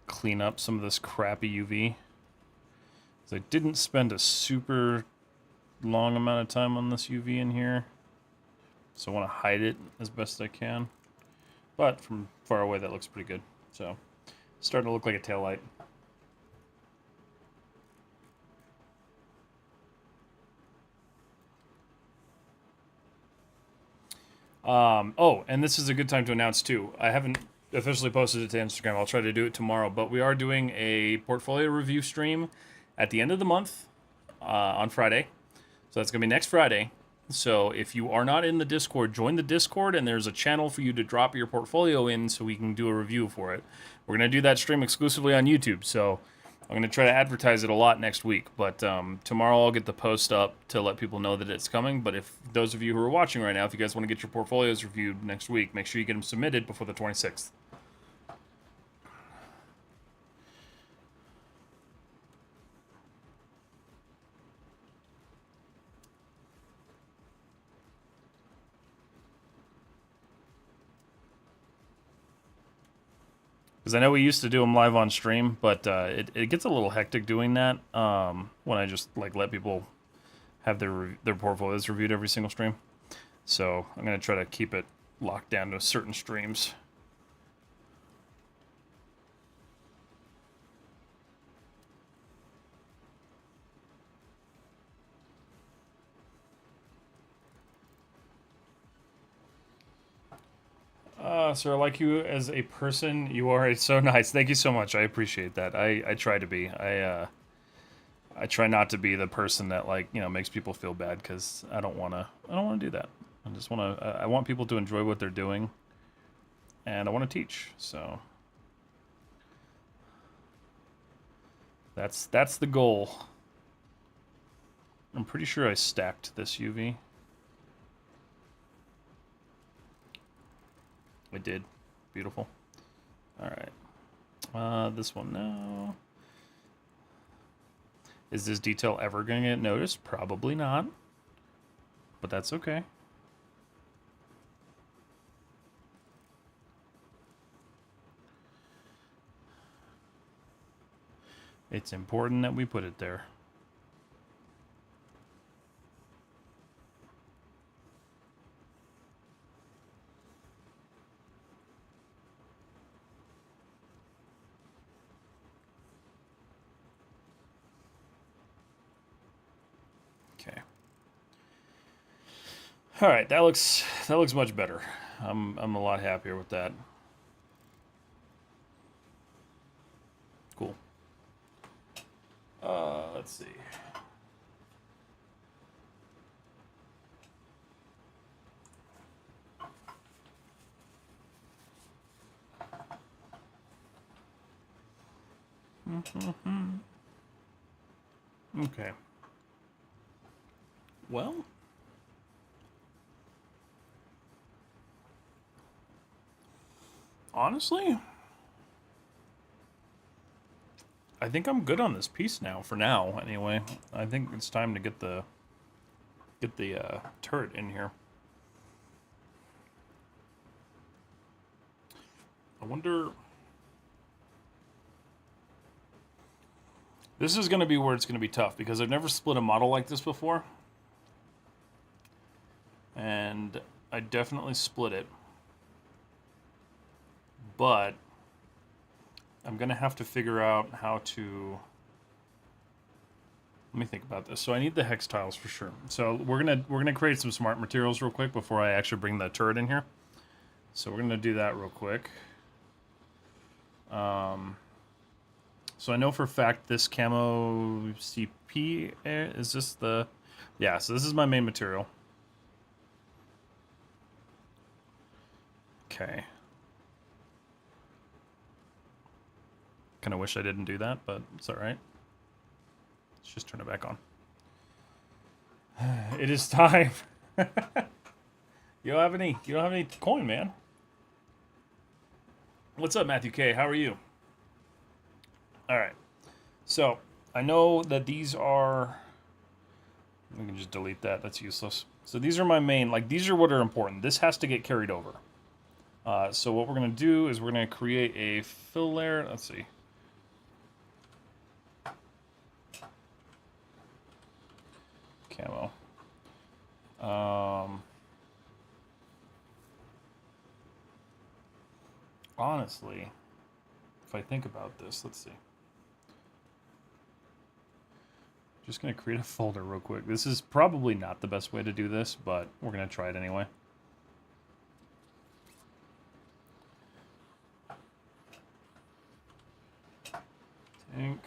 clean up some of this crappy UV. So I didn't spend a super long amount of time on this UV in here. So I want to hide it as best I can. But from far away, that looks pretty good. So it's starting to look like a taillight. Oh, and this is a good time to announce too. I haven't officially posted it to Instagram. I'll try to do it tomorrow. But we are doing a portfolio review stream at the end of the month on Friday. So that's going to be next Friday. So if you are not in the Discord, join the Discord, and there's a channel for you to drop your portfolio in so we can do a review for it. We're going to do that stream exclusively on YouTube. So I'm going to try to advertise it a lot next week, but tomorrow I'll get the post up to let people know that it's coming. But if those of you who are watching right now, if you guys want to get your portfolios reviewed next week, make sure you get them submitted before the 26th. Because I know we used to do them live on stream, but it gets a little hectic doing that when I just like let people have their portfolios reviewed every single stream. So I'm going to try to keep it locked down to certain streams. Sir, I like you as a person. You are so nice. Thank you so much. I appreciate that. I try to be. I try not to be the person that like makes people feel bad, because I don't want to do that. I just want to. I want people to enjoy what they're doing, and I want to teach. So that's the goal. I'm pretty sure I stacked this UV. I did. Beautiful. All right. This one now. Is this detail ever going to get noticed? Probably not. But that's okay. It's important that we put it there. Okay. All right, that looks much better. I'm a lot happier with that. Cool. Let's see. Okay. Well, honestly, I think I'm good on this piece now, for now, anyway. I think it's time to get the turret in here. I wonder... This is going to be where it's going to be tough, because I've never split a model like this before. And I definitely split it. But I'm going to have to figure out how to Let me think about this. So I need the hex tiles for sure. So we're gonna create some smart materials real quick before I actually bring the turret in here. So we're gonna do that real quick. So I know for a fact this camo CP is this the, yeah. So this is my main material. Okay. Kind of wish I didn't do that, but it's all right. Let's just turn it back on. It is time. You don't have any coin, man. What's up, Matthew K? How are you? All right. So I know that these are. We can just delete that. That's useless. So these are my main. Like these are what are important. This has to get carried over. So what we're gonna do is we're gonna create a fill layer. Let's see. Camo. Honestly, if I think about this, let's see. Just gonna create a folder real quick. This is probably not the best way to do this, but we're gonna try it anyway. Tank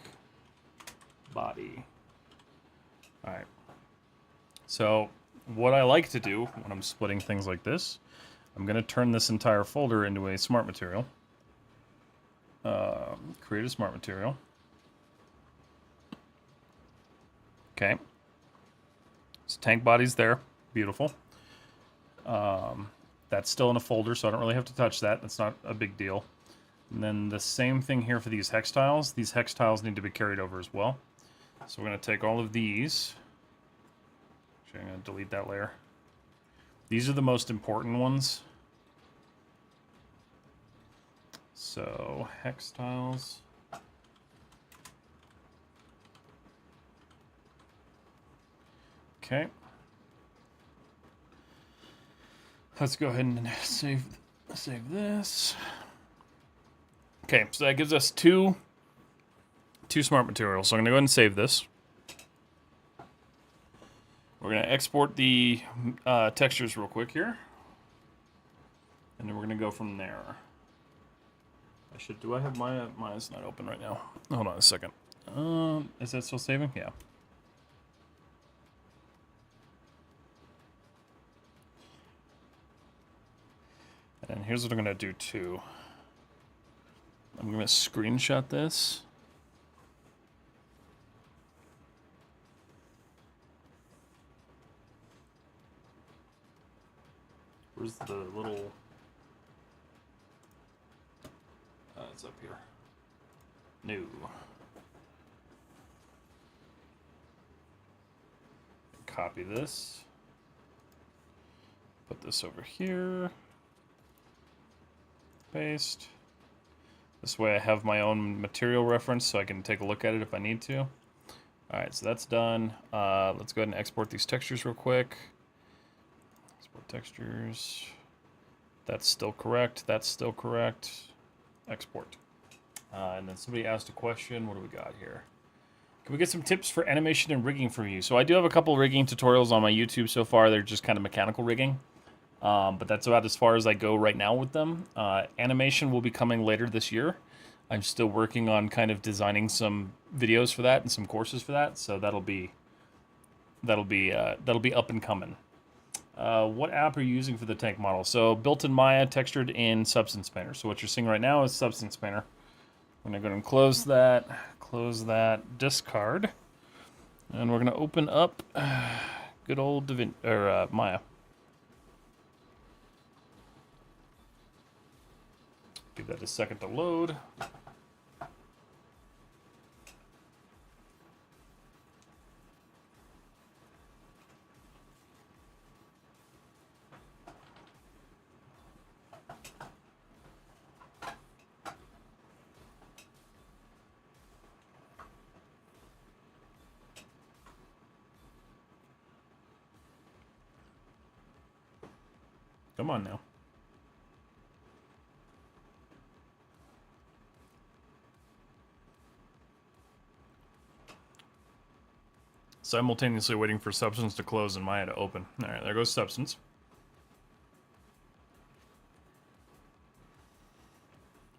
body. All right. So what I like to do when I'm splitting things like this, I'm going to turn this entire folder into a smart material. Create a smart material. Okay. So tank body's there. Beautiful. That's still in a folder, so I don't really have to touch that. That's not a big deal. And then the same thing here for these hex tiles. These hex tiles need to be carried over as well. So we're going to take all of these. Actually, I'm going to delete that layer. These are the most important ones. So, hex tiles. Okay. Let's go ahead and save this. Okay, so that gives us two smart materials. So I'm going to go ahead and save this. We're going to export the textures real quick here. And then we're going to go from there. Do I have Maya? Maya's not open right now. Hold on a second. Is that still saving? Yeah. And here's what I'm going to do too. I'm going to screenshot this. Where's the little... it's up here. New. Copy this. Put this over here. Paste. This way I have my own material reference so I can take a look at it if I need to. Alright, so that's done. Let's go ahead and export these textures real quick. Export textures. That's still correct. That's still correct. Export. And then somebody asked a question. What do we got here? Can we get some tips for animation and rigging from you? So I do have a couple rigging tutorials on my YouTube so far. They're just kind of mechanical rigging. But that's about as far as I go right now with them. Animation will be coming later this year. I'm still working on kind of designing some videos for that and some courses for that. So that'll be up and coming. What app are you using for the tank model? So built in Maya, textured in Substance Painter. So what you're seeing right now is Substance Painter. I'm gonna go ahead and close that discard, and we're gonna open up good old Maya. Give that a second to load. Come on now. Simultaneously waiting for Substance to close and Maya to open. All right, there goes Substance.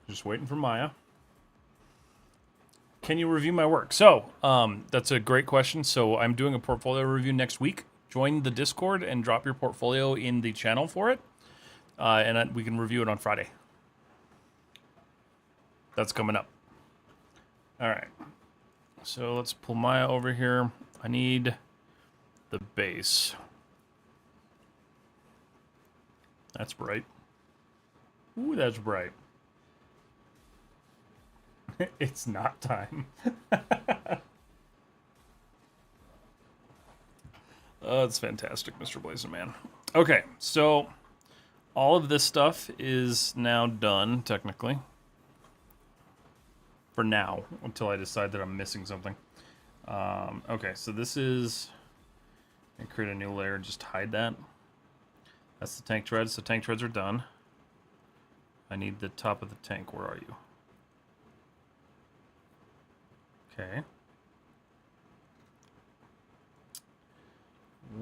Just waiting for Maya. Can you review my work? So, that's a great question. So, I'm doing a portfolio review next week. Join the Discord and drop your portfolio in the channel for it, and we can review it on Friday. That's coming up. All right. So let's pull Maya over here. I need the base. That's bright. Ooh, that's bright. It's not time. Oh, that's fantastic, Mr. Blazing Man. Okay, so all of this stuff is now done, technically. For now, until I decide that I'm missing something. Okay, so this is... And create a new layer, just hide that. That's the tank treads. The tank treads are done. I need the top of the tank. Where are you? Okay.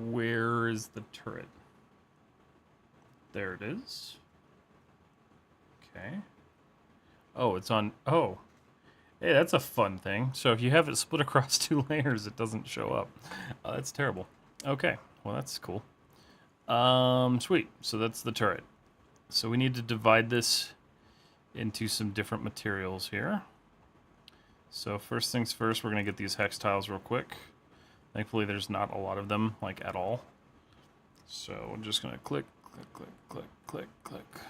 Where is the turret? There it is. Okay. Oh, it's on... Oh. Hey, that's a fun thing. So if you have it split across 2 layers, it doesn't show up. That's terrible. Okay. Well, that's cool. Sweet. So that's the turret. So we need to divide this into some different materials here. So first things first, we're going to get these hex tiles real quick. Thankfully, there's not a lot of them, like, at all. So we're just going to click, click, click, click, click, click.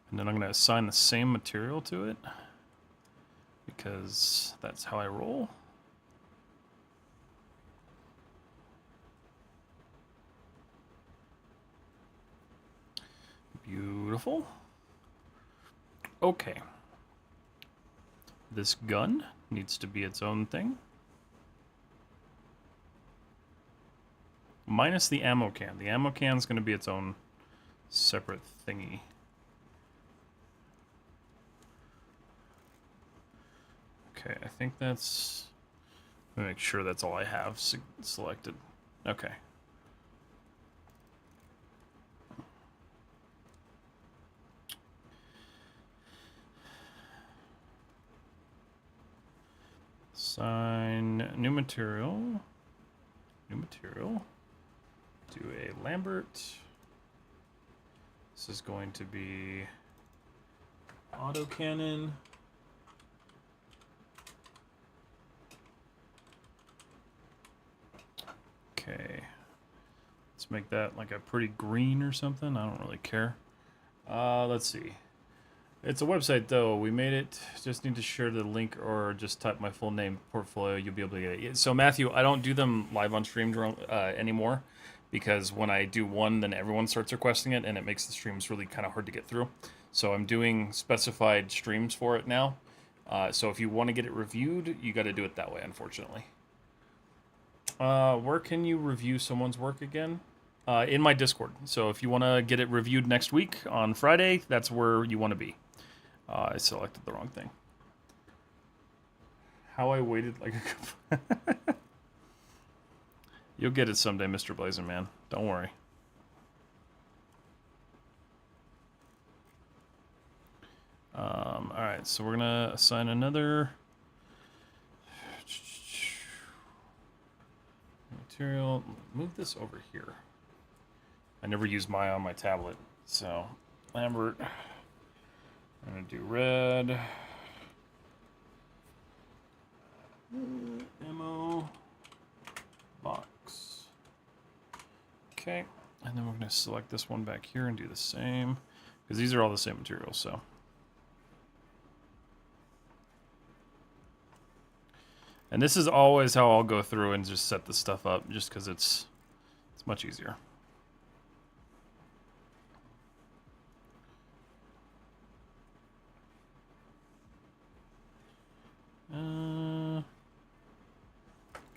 And then I'm going to assign the same material to it, because that's how I roll. Beautiful. Okay. This gun needs to be its own thing. Minus the ammo can. The ammo can is going to be its own separate thingy. Okay, I think that's... Let me make sure that's all I have selected. Okay. Assign new material. New material. Do a Lambert. This is going to be autocannon. Okay. Let's make that like a pretty green or something. I don't really care. Let's see. It's a website, though. We made it. Just need to share the link or just type my full name, portfolio. You'll be able to get it. So, Matthew, I don't do them live on stream anymore because when I do one, then everyone starts requesting it, and it makes the streams really kind of hard to get through. So I'm doing specified streams for it now. So if you want to get it reviewed, you got to do it that way, unfortunately. Where can you review someone's work again? In my Discord. So if you want to get it reviewed next week on Friday, that's where you want to be. I selected the wrong thing. How I waited like a couple... You'll get it someday, Mr. Blazing Man. Don't worry. Alright, so we're going to assign another... material. Move this over here. I never use Maya on my tablet, so Lambert... I'm going to do red. Ammo. Box. Okay. And then we're going to select this one back here and do the same. Because these are all the same materials, so. And this is always how I'll go through and just set this stuff up, just because it's much easier.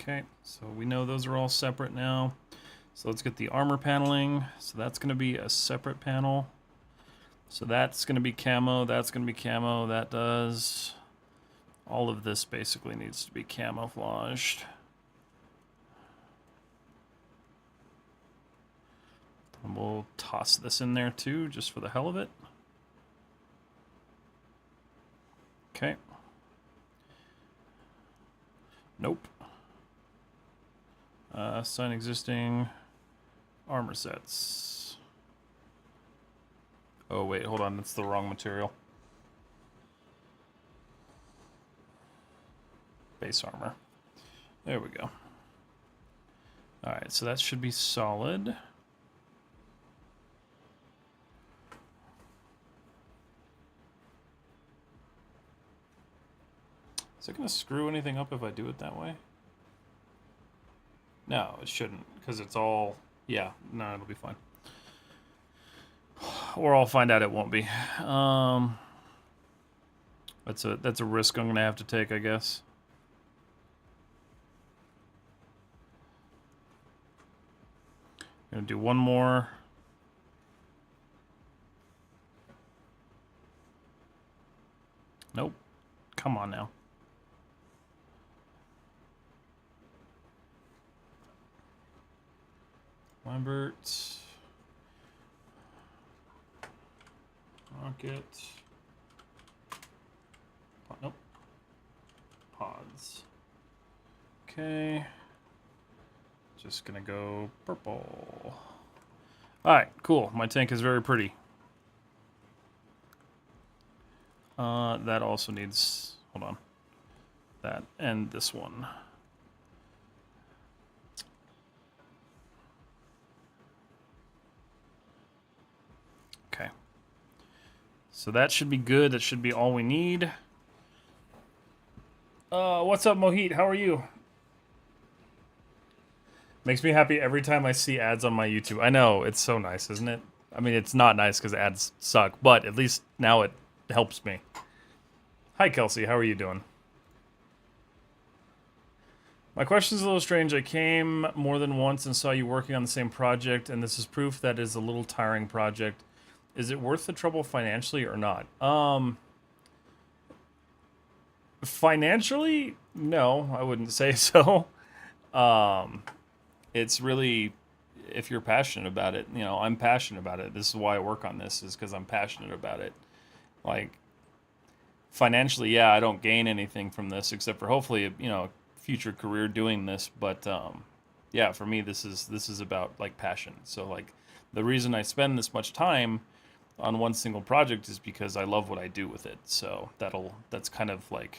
Okay, so we know those are all separate now. So let's get the armor paneling. So that's going to be a separate panel. So that's going to be camo, that's going to be camo, that does. All of this basically needs to be camouflaged. And we'll toss this in there too, just for the hell of it. Okay. Nope. Assign existing armor sets. Oh wait, hold on, that's the wrong material. Base armor. There we go. Alright, so that should be solid. Is it going to screw anything up if I do it that way? No, it shouldn't, because it's all... Yeah, no, it'll be fine. Or I'll find out it won't be. That's a risk I'm going to have to take, I guess. I'm going to do one more. Nope. Come on now. Lambert. Rocket. Nope. Pods. Okay. Just gonna go purple. Alright, cool. My tank is very pretty. That also needs... Hold on. That and this one. Okay. So that should be good. That should be all we need. What's up, Mohit? How are you? Makes me happy every time I see ads on my YouTube. I know, it's so nice, isn't it? I mean, it's not nice because ads suck, but at least now it helps me. Hi, Kelsey. How are you doing? My question's a little strange. I came more than once and saw you working on the same project, and this is proof that is a little tiring project. Is it worth the trouble financially or not? Financially, no, I wouldn't say so. It's really, if you're passionate about it, you know, I'm passionate about it. This is why I work on this, is because I'm passionate about it. Like, financially, yeah, I don't gain anything from this except for hopefully, you know, a future career doing this. But yeah, for me, this is about like passion. So like, the reason I spend this much time on one single project is because I love what I do with it. So that's kind of like,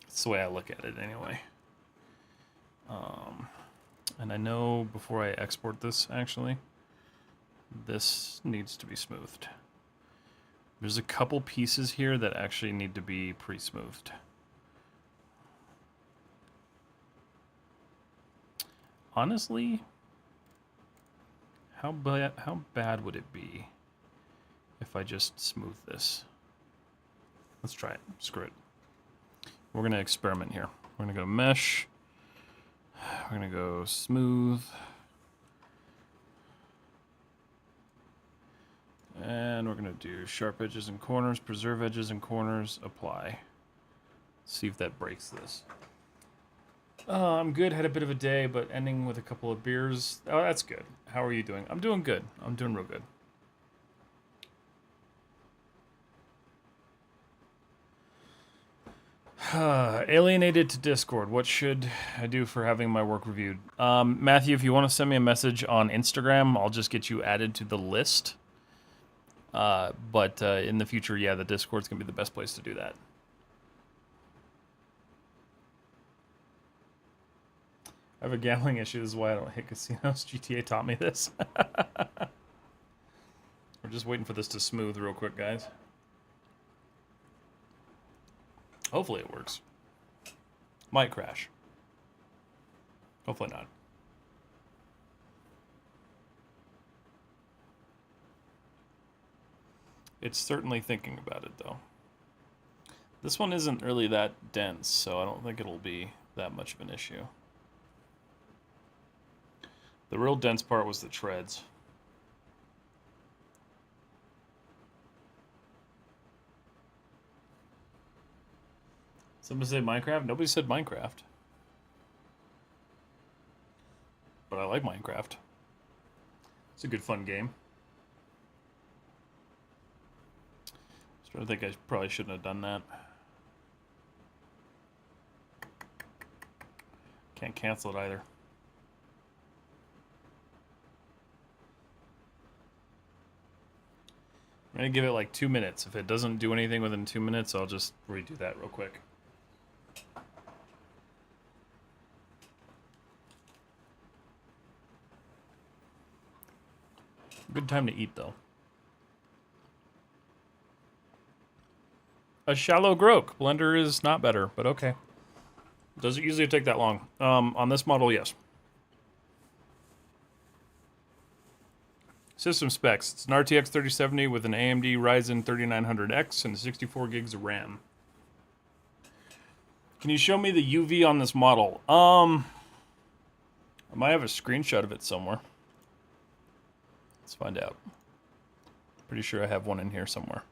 that's the way I look at it anyway. And I know before I export this, actually, this needs to be smoothed. There's a couple pieces here that actually need to be pre-smoothed. Honestly, how bad would it be if I just smooth this? Let's try it. Screw it. We're going to experiment here. We're going to go mesh. We're going to go smooth. And we're going to do sharp edges and corners, preserve edges and corners, apply. See if that breaks this. I'm good. Had a bit of a day, but ending with a couple of beers. Oh, that's good. How are you doing? I'm doing good. I'm doing real good. Alienated to Discord. What should I do for having my work reviewed? Matthew, if you want to send me a message on Instagram, I'll just get you added to the list. But in the future, yeah, the Discord's going to be the best place to do that. I have a gambling issue. This is why I don't hit casinos. GTA taught me this. We're just waiting for this to smooth real quick, guys. Hopefully it works. Might crash. Hopefully not. It's certainly thinking about it, though. This one isn't really that dense, so I don't think it'll be that much of an issue. The real dense part was the treads. Somebody said Minecraft? Nobody said Minecraft. But I like Minecraft. It's a good fun game. I think I probably shouldn't have done that. Can't cancel it either. I'm going to give it like 2 minutes. If it doesn't do anything within 2 minutes, I'll just redo that real quick. Good time to eat, though. A shallow grok. Blender is not better, but okay. Doesn't usually take that long. On this model, yes. System specs. It's an RTX 3070 with an AMD Ryzen 3900X and 64 gigs of RAM. Can you show me the UV on this model? I might have a screenshot of it somewhere. Let's find out. Pretty sure I have one in here somewhere.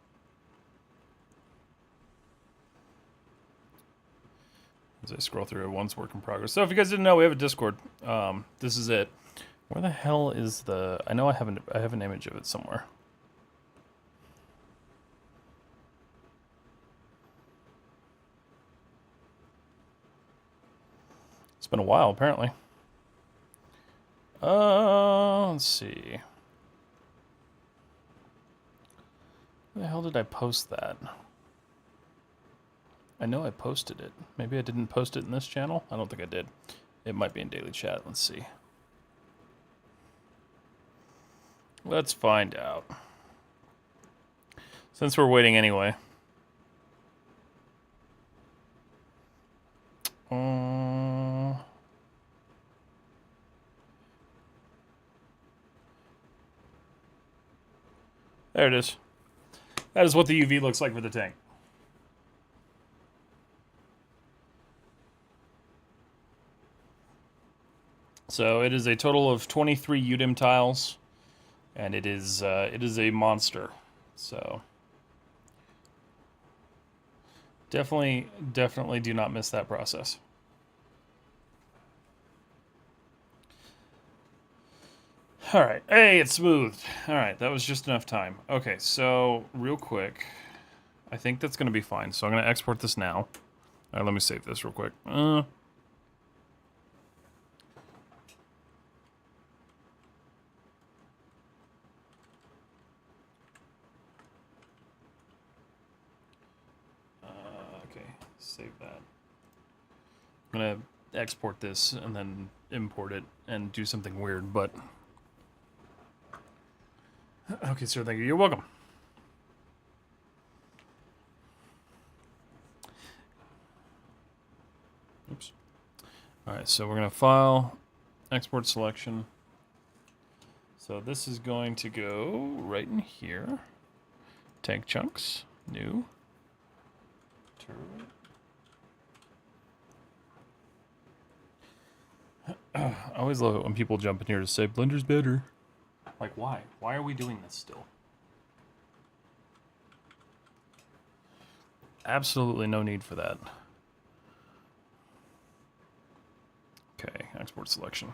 As I scroll through it, one's work in progress. So if you guys didn't know, we have a Discord. This is it. Where the hell is the... I know I have an image of it somewhere. It's been a while, apparently. Let's see. Where the hell did I post that? I know I posted it. Maybe I didn't post it in this channel? I don't think I did. It might be in Daily Chat. Let's see. Let's find out. Since we're waiting anyway. There it is. That is what the UV looks like for the tank. So it is a total of 23 UDIM tiles, and it is a monster. So definitely do not miss that process. All right, hey, it's smooth. All right, that was just enough time. Okay, so real quick, I think that's gonna be fine. So I'm gonna export this now. All right, let me save this real quick. Okay, save that. I'm gonna export this and then import it and do something weird, but okay, sir, thank you. You're welcome. Oops. All right, so we're gonna file, export selection. So this is going to go right in here. Tank chunks, new. I always love it when people jump in here to say Blender's better. Like, why? Why are we doing this still? Absolutely no need for that. Okay, export selection.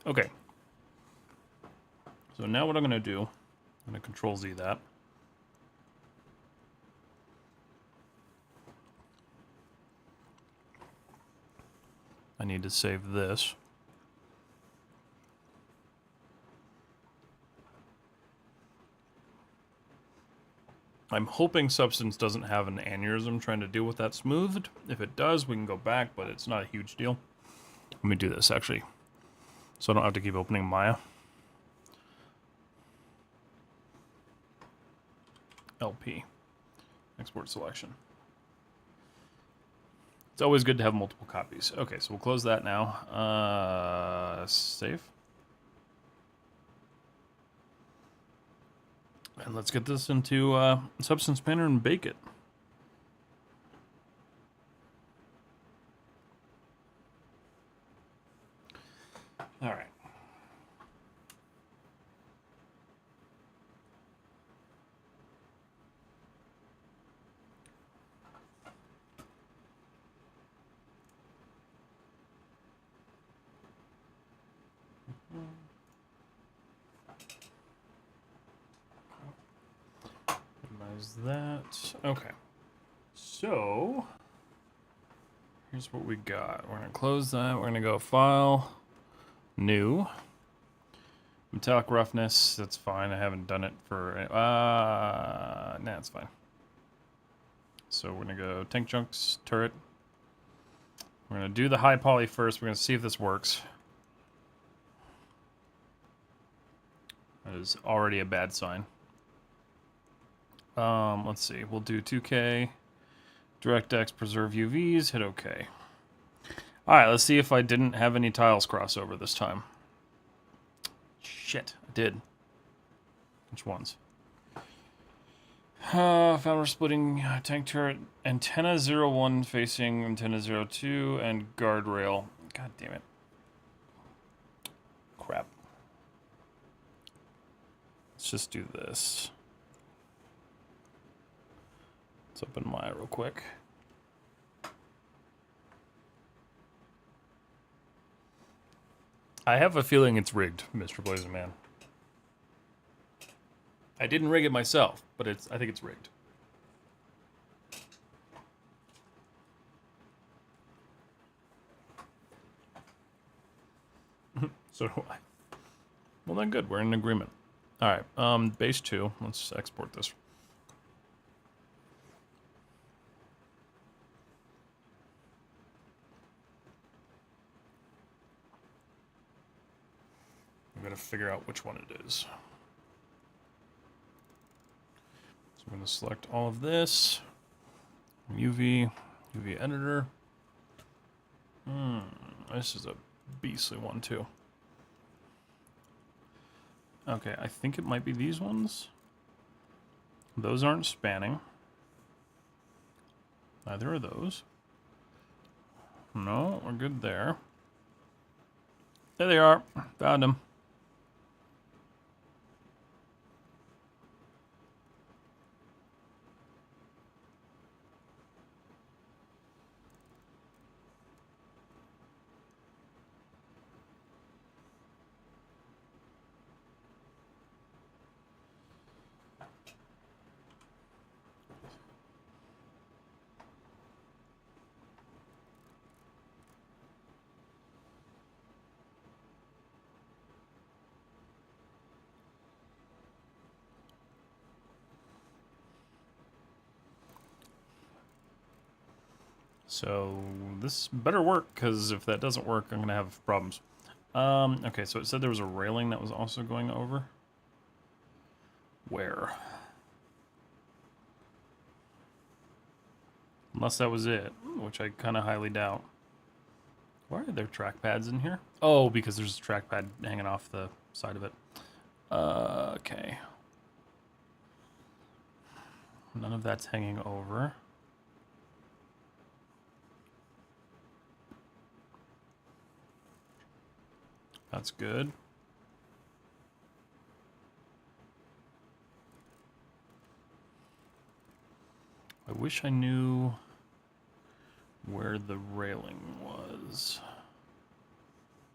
Okay. So now what I'm going to do, I'm going to Control-Z that. I need to save this. I'm hoping Substance doesn't have an aneurysm trying to deal with that smoothed. If it does, we can go back, but it's not a huge deal. Let me do this, actually, so I don't have to keep opening Maya. LP. Export selection. It's always good to have multiple copies. Okay, so we'll close that now. press save. And let's get this into Substance Painter and bake it. All right. Minimize that. Okay. So here's what we got. We're gonna close that. We're gonna go File, New. Metallic roughness, that's fine. I haven't done it for, nah, it's fine. So we're gonna go tank chunks, turret. We're gonna do the high poly first. We're gonna see if this works. That is already a bad sign. Let's see, we'll do 2K, DirectX, preserve UVs, hit OK. Alright, let's see if I didn't have any tiles crossover this time. Shit, I did. Which ones? Founder splitting tank turret, antenna 01 facing antenna 02, and guardrail. God damn it. Crap. Let's just do this. Let's open Maya real quick. I have a feeling it's rigged, Mr. Blazing Man. I didn't rig it myself, but I think it's rigged. So do I. Well then good, we're in agreement. Alright, base 2. Let's export this. I'm gonna figure out which one it is. So I'm gonna select all of this. UV editor. This is a beastly one too. Okay, I think it might be these ones. Those aren't spanning. Neither are those. No, we're good there. There they are. Found them. So this better work, because if that doesn't work, I'm going to have problems. Okay, so it said there was a railing that was also going over. Where? Unless that was it, which I kind of highly doubt. Why are there trackpads in here? Oh, because there's a trackpad hanging off the side of it. Okay. None of that's hanging over. That's good. I wish I knew where the railing was.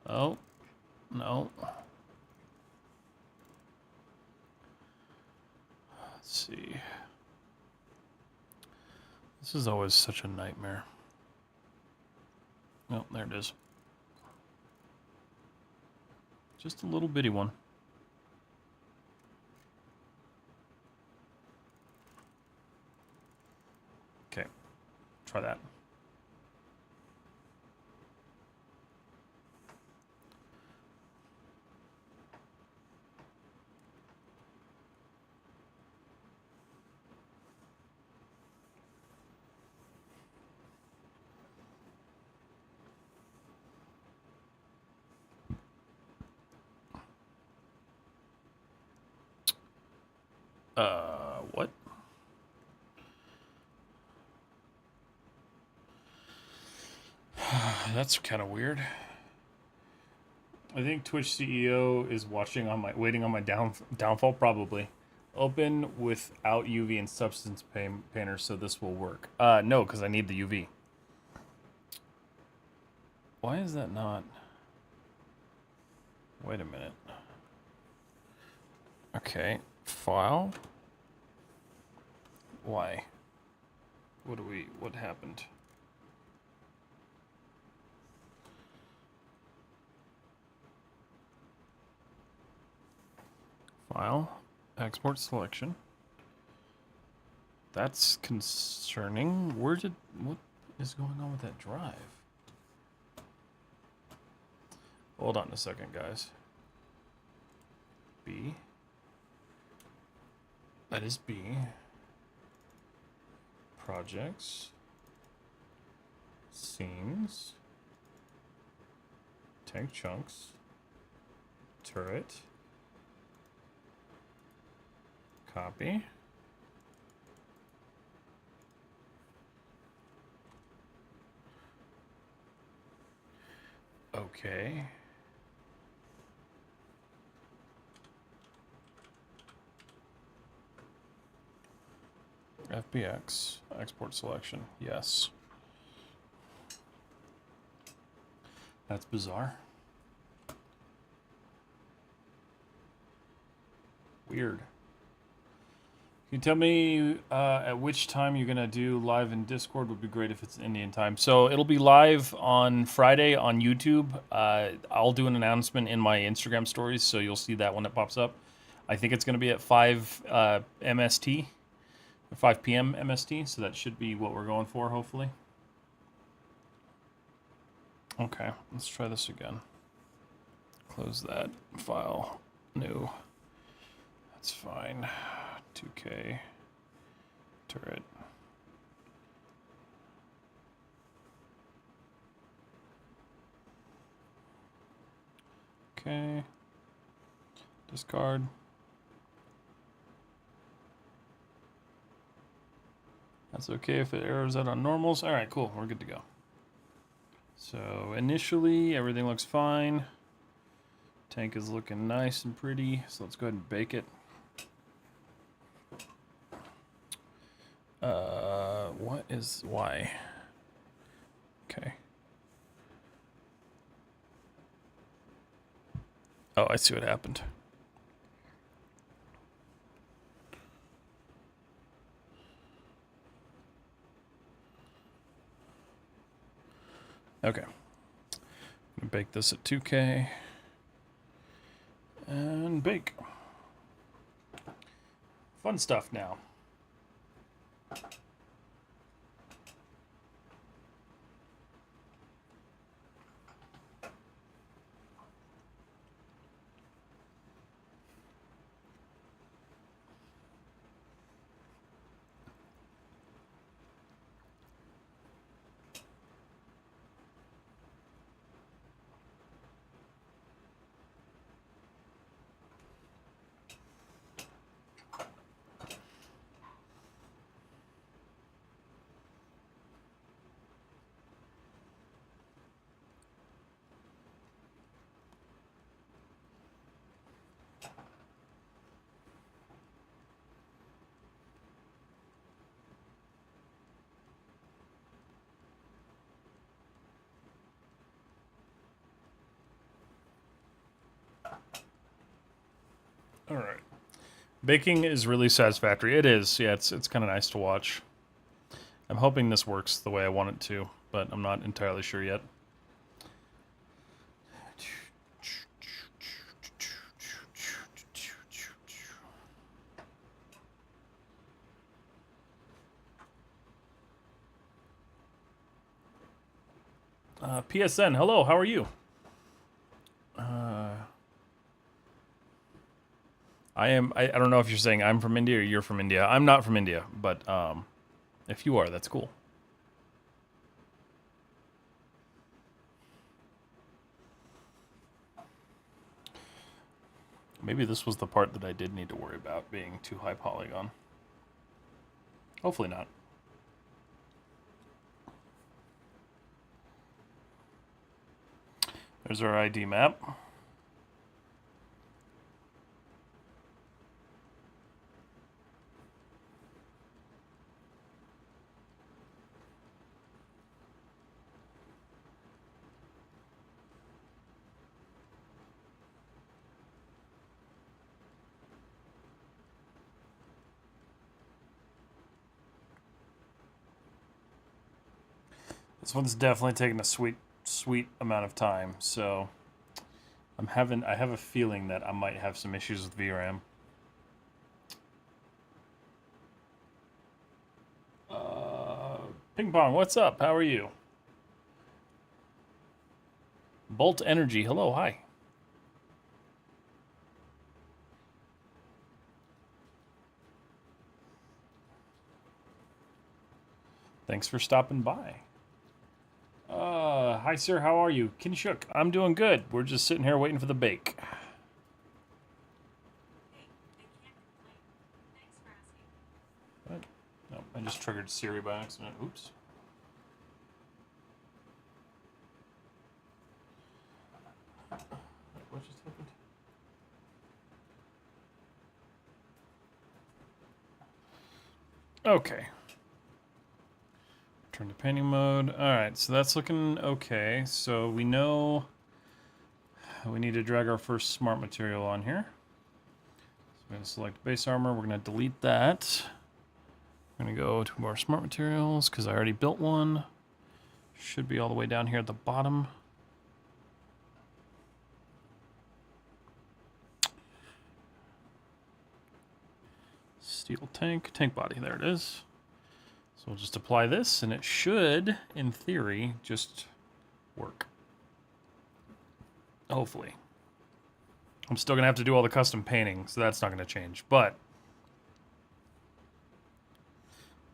Oh, no. Let's see. This is always such a nightmare. Oh, there it is. Just a little bitty one. Okay, try that. What? That's kind of weird. I think Twitch CEO is waiting on my downfall, probably. Open without UV and substance painter, so this will work. No, because I need the UV. Why is that not? Wait a minute. Okay, file. Why? What happened? File, export selection. That's concerning. What is going on with that drive? Hold on a second, guys. B. That is B. Projects. Scenes. Tank chunks. Turret. Copy. Okay. FBX, export selection, yes. That's bizarre. Weird. Can you tell me at which time you're gonna do live in Discord? Would be great if it's Indian time. So it'll be live on Friday on YouTube. I'll do an announcement in my Instagram stories, so you'll see that when it pops up. I think it's gonna be at 5 MST, 5 p.m. MST. So that should be what we're going for, hopefully. Okay, let's try this again. Close that file. New. That's fine. 2K. Turret. Okay. Discard. That's okay if it errors out on normals. All right, cool. We're good to go. So initially, everything looks fine. Tank is looking nice and pretty. So let's go ahead and bake it. Why? Okay. Oh, I see what happened. Okay. I'm gonna bake this at 2K. And bake. Fun stuff now. All right. Baking is really satisfactory. It is. Yeah, it's kind of nice to watch. I'm hoping this works the way I want it to, but I'm not entirely sure yet. PSN, hello, how are you? I don't know if you're saying I'm from India or you're from India. I'm not from India, but if you are, that's cool. Maybe this was the part that I did need to worry about being too high polygon. Hopefully not. There's our ID map. This one's definitely taking a sweet amount of time, so I have a feeling that I might have some issues with VRAM. Ping Pong, what's up? How are you? Bolt Energy, hello, hi. Thanks for stopping by. Hi sir, how are you? Kinshuk, I'm doing good. We're just sitting here waiting for the bake. What? No, I just triggered Siri by accident. Oops. What just happened? Okay. Turn to painting mode. Alright, so that's looking okay. So we know we need to drag our first smart material on here. So we're going to select base armor. We're going to delete that. I'm going to go to more smart materials because I already built one. Should be all the way down here at the bottom. Steel tank body, there it is. So we'll just apply this, and it should, in theory, just work. Hopefully. I'm still going to have to do all the custom painting, so that's not going to change, but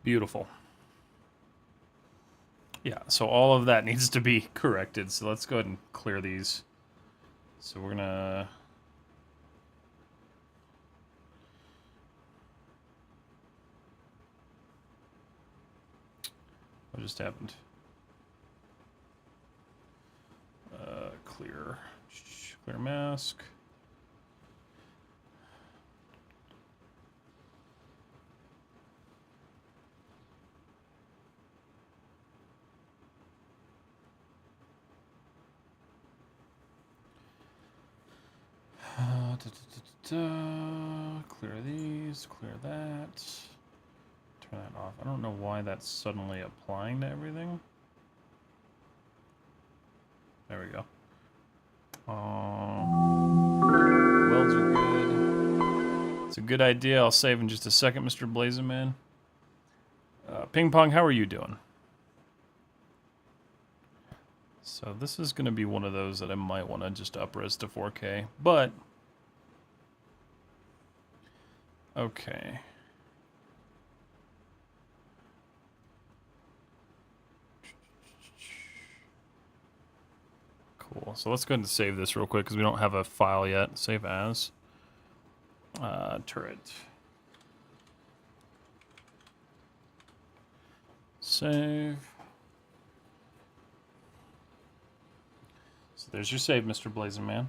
beautiful. Yeah, so all of that needs to be corrected, so let's go ahead and clear these. So we're going to... What just happened? Clear mask. Clear these, clear that. Turn that off. I don't know why that's suddenly applying to everything. There we go. Welds are good. It's a good idea. I'll save in just a second, Mr. Blazing Man. Ping Pong, how are you doing? So this is going to be one of those that I might want to just up-res to 4K, but... Okay. Cool. So let's go ahead and save this real quick because we don't have a file yet. Save as. Turret. Save. So there's your save, Mr. Blazing Man.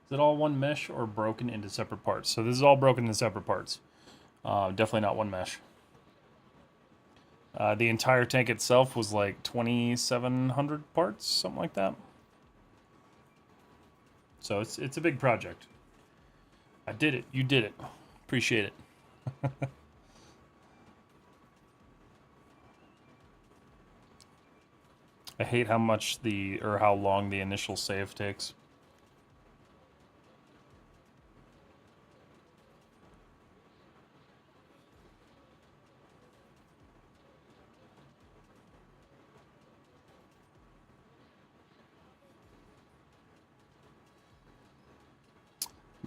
Is it all one mesh or broken into separate parts? So this is all broken into separate parts. Definitely not one mesh. The entire tank itself was like 2,700 parts, something like that. So it's a big project. I did it. You did it. Appreciate it. I hate how much how long the initial save takes.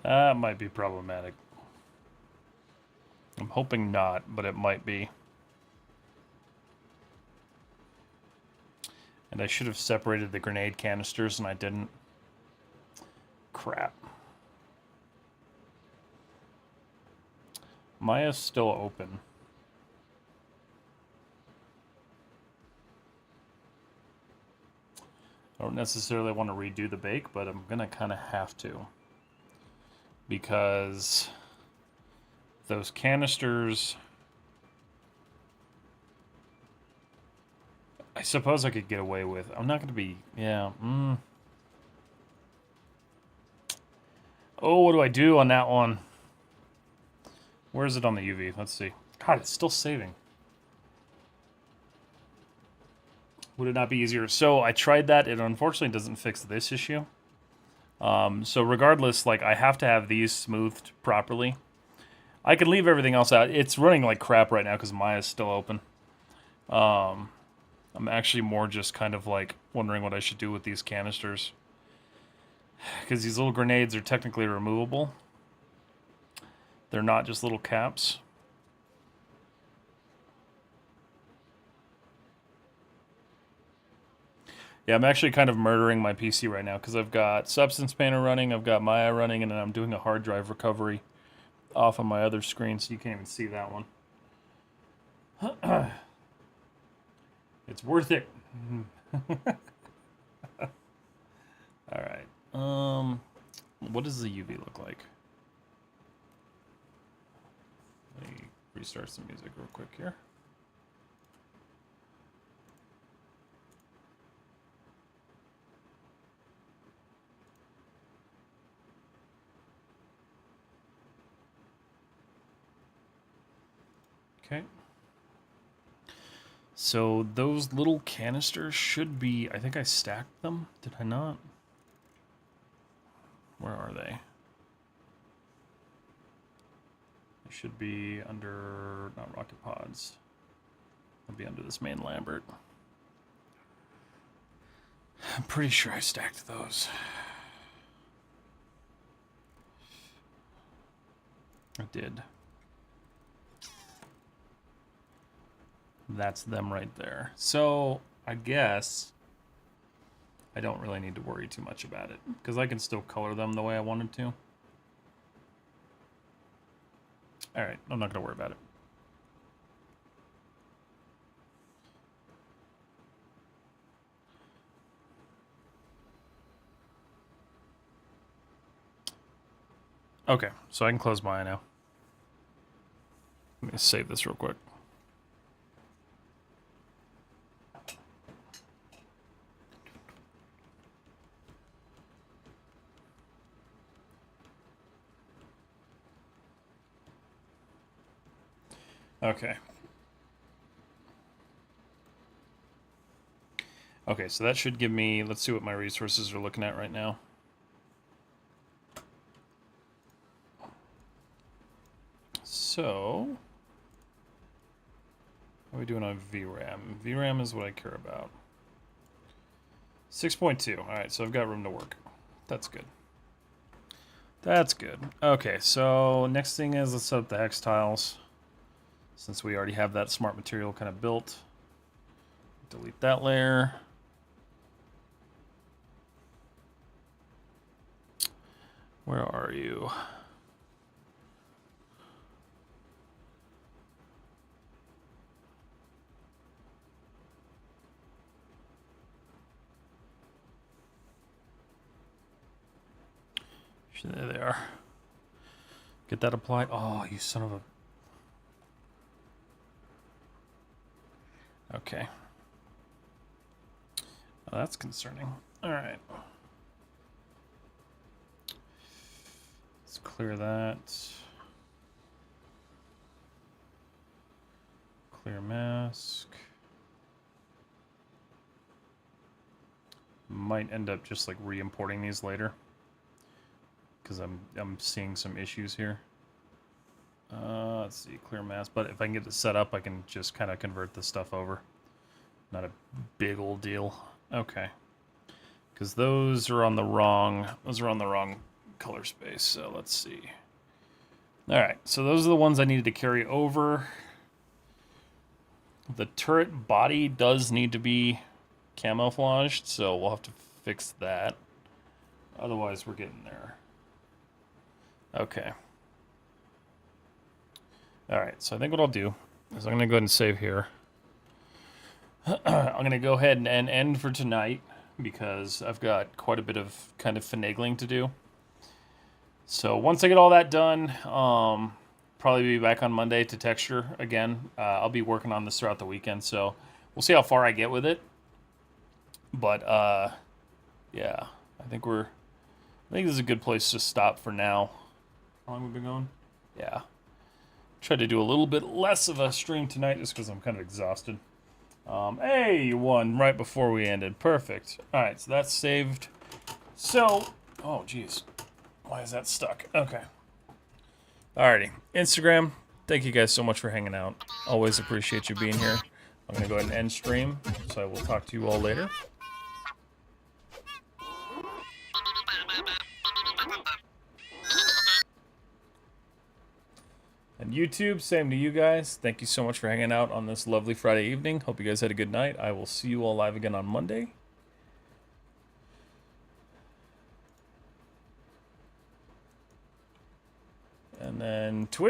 That might be problematic. I'm hoping not, but it might be. And I should have separated the grenade canisters, and I didn't. Crap. Maya's still open. I don't necessarily want to redo the bake, but I'm going to kind of have to. Because those canisters... I suppose I could get away with. I'm not going to be... Yeah. Oh, what do I do on that one? Where is it on the UV? Let's see. God, it's still saving. Would it not be easier? So I tried that. It unfortunately doesn't fix this issue. So regardless, like, I have to have these smoothed properly. I could leave everything else out. It's running like crap right now because Maya's still open. I'm actually more just kind of like wondering what I should do with these canisters. Because these little grenades are technically removable. They're not just little caps. Yeah, I'm actually kind of murdering my PC right now because I've got Substance Painter running, I've got Maya running, and then I'm doing a hard drive recovery off on my other screen, so you can't even see that one. It's worth it. Alright. What does the UV look like? Let me restart some music real quick here. Okay. So those little canisters should be... I think I stacked them. Did I not? Where are they? They should be under... Not rocket pods. They'll be under this main Lambert. I'm pretty sure I stacked those. I did. That's them right there. So, I guess I don't really need to worry too much about it, because I can still color them the way I wanted to. Alright, I'm not going to worry about it. Okay, so I can close my eye now. Let me save this real quick. Okay. Okay, so that should give me... Let's see what my resources are looking at right now. So... How are we doing on VRAM? VRAM is what I care about. 6.2. Alright, so I've got room to work. That's good. That's good. Okay, so next thing is let's set up the hex tiles. Since we already have that smart material kind of built. Delete that layer. Where are you? There they are. Get that applied. Oh, you son of a... Okay. Oh, that's concerning. Alright. Let's clear that. Clear mask. Might end up just like re-importing these later, because I'm seeing some issues here. Let's see, clear mask. But if I can get it set up, I can just kind of convert this stuff over. Not a big old deal. Okay. Because those are on the wrong color space. So let's see. All right. So those are the ones I needed to carry over. The turret body does need to be camouflaged, so we'll have to fix that. Otherwise, we're getting there. Okay. Alright, so I think what I'll do is I'm going to go ahead and save here. I'm going to go ahead and end for tonight because I've got quite a bit of kind of finagling to do. So once I get all that done, probably be back on Monday to texture again. I'll be working on this throughout the weekend, so we'll see how far I get with it. But yeah, I think this is a good place to stop for now. How long have we been going? Yeah. Try to do a little bit less of a stream tonight just because I'm kind of exhausted. Hey, you won right before we ended. Perfect. All right, so that's saved. So, oh, geez. Why is that stuck? Okay. Alrighty. Instagram, thank you guys so much for hanging out. Always appreciate you being here. I'm going to go ahead and end stream, so I will talk to you all later. And YouTube, same to you guys. Thank you so much for hanging out on this lovely Friday evening. Hope you guys had a good night. I will see you all live again on Monday. And then Twitch.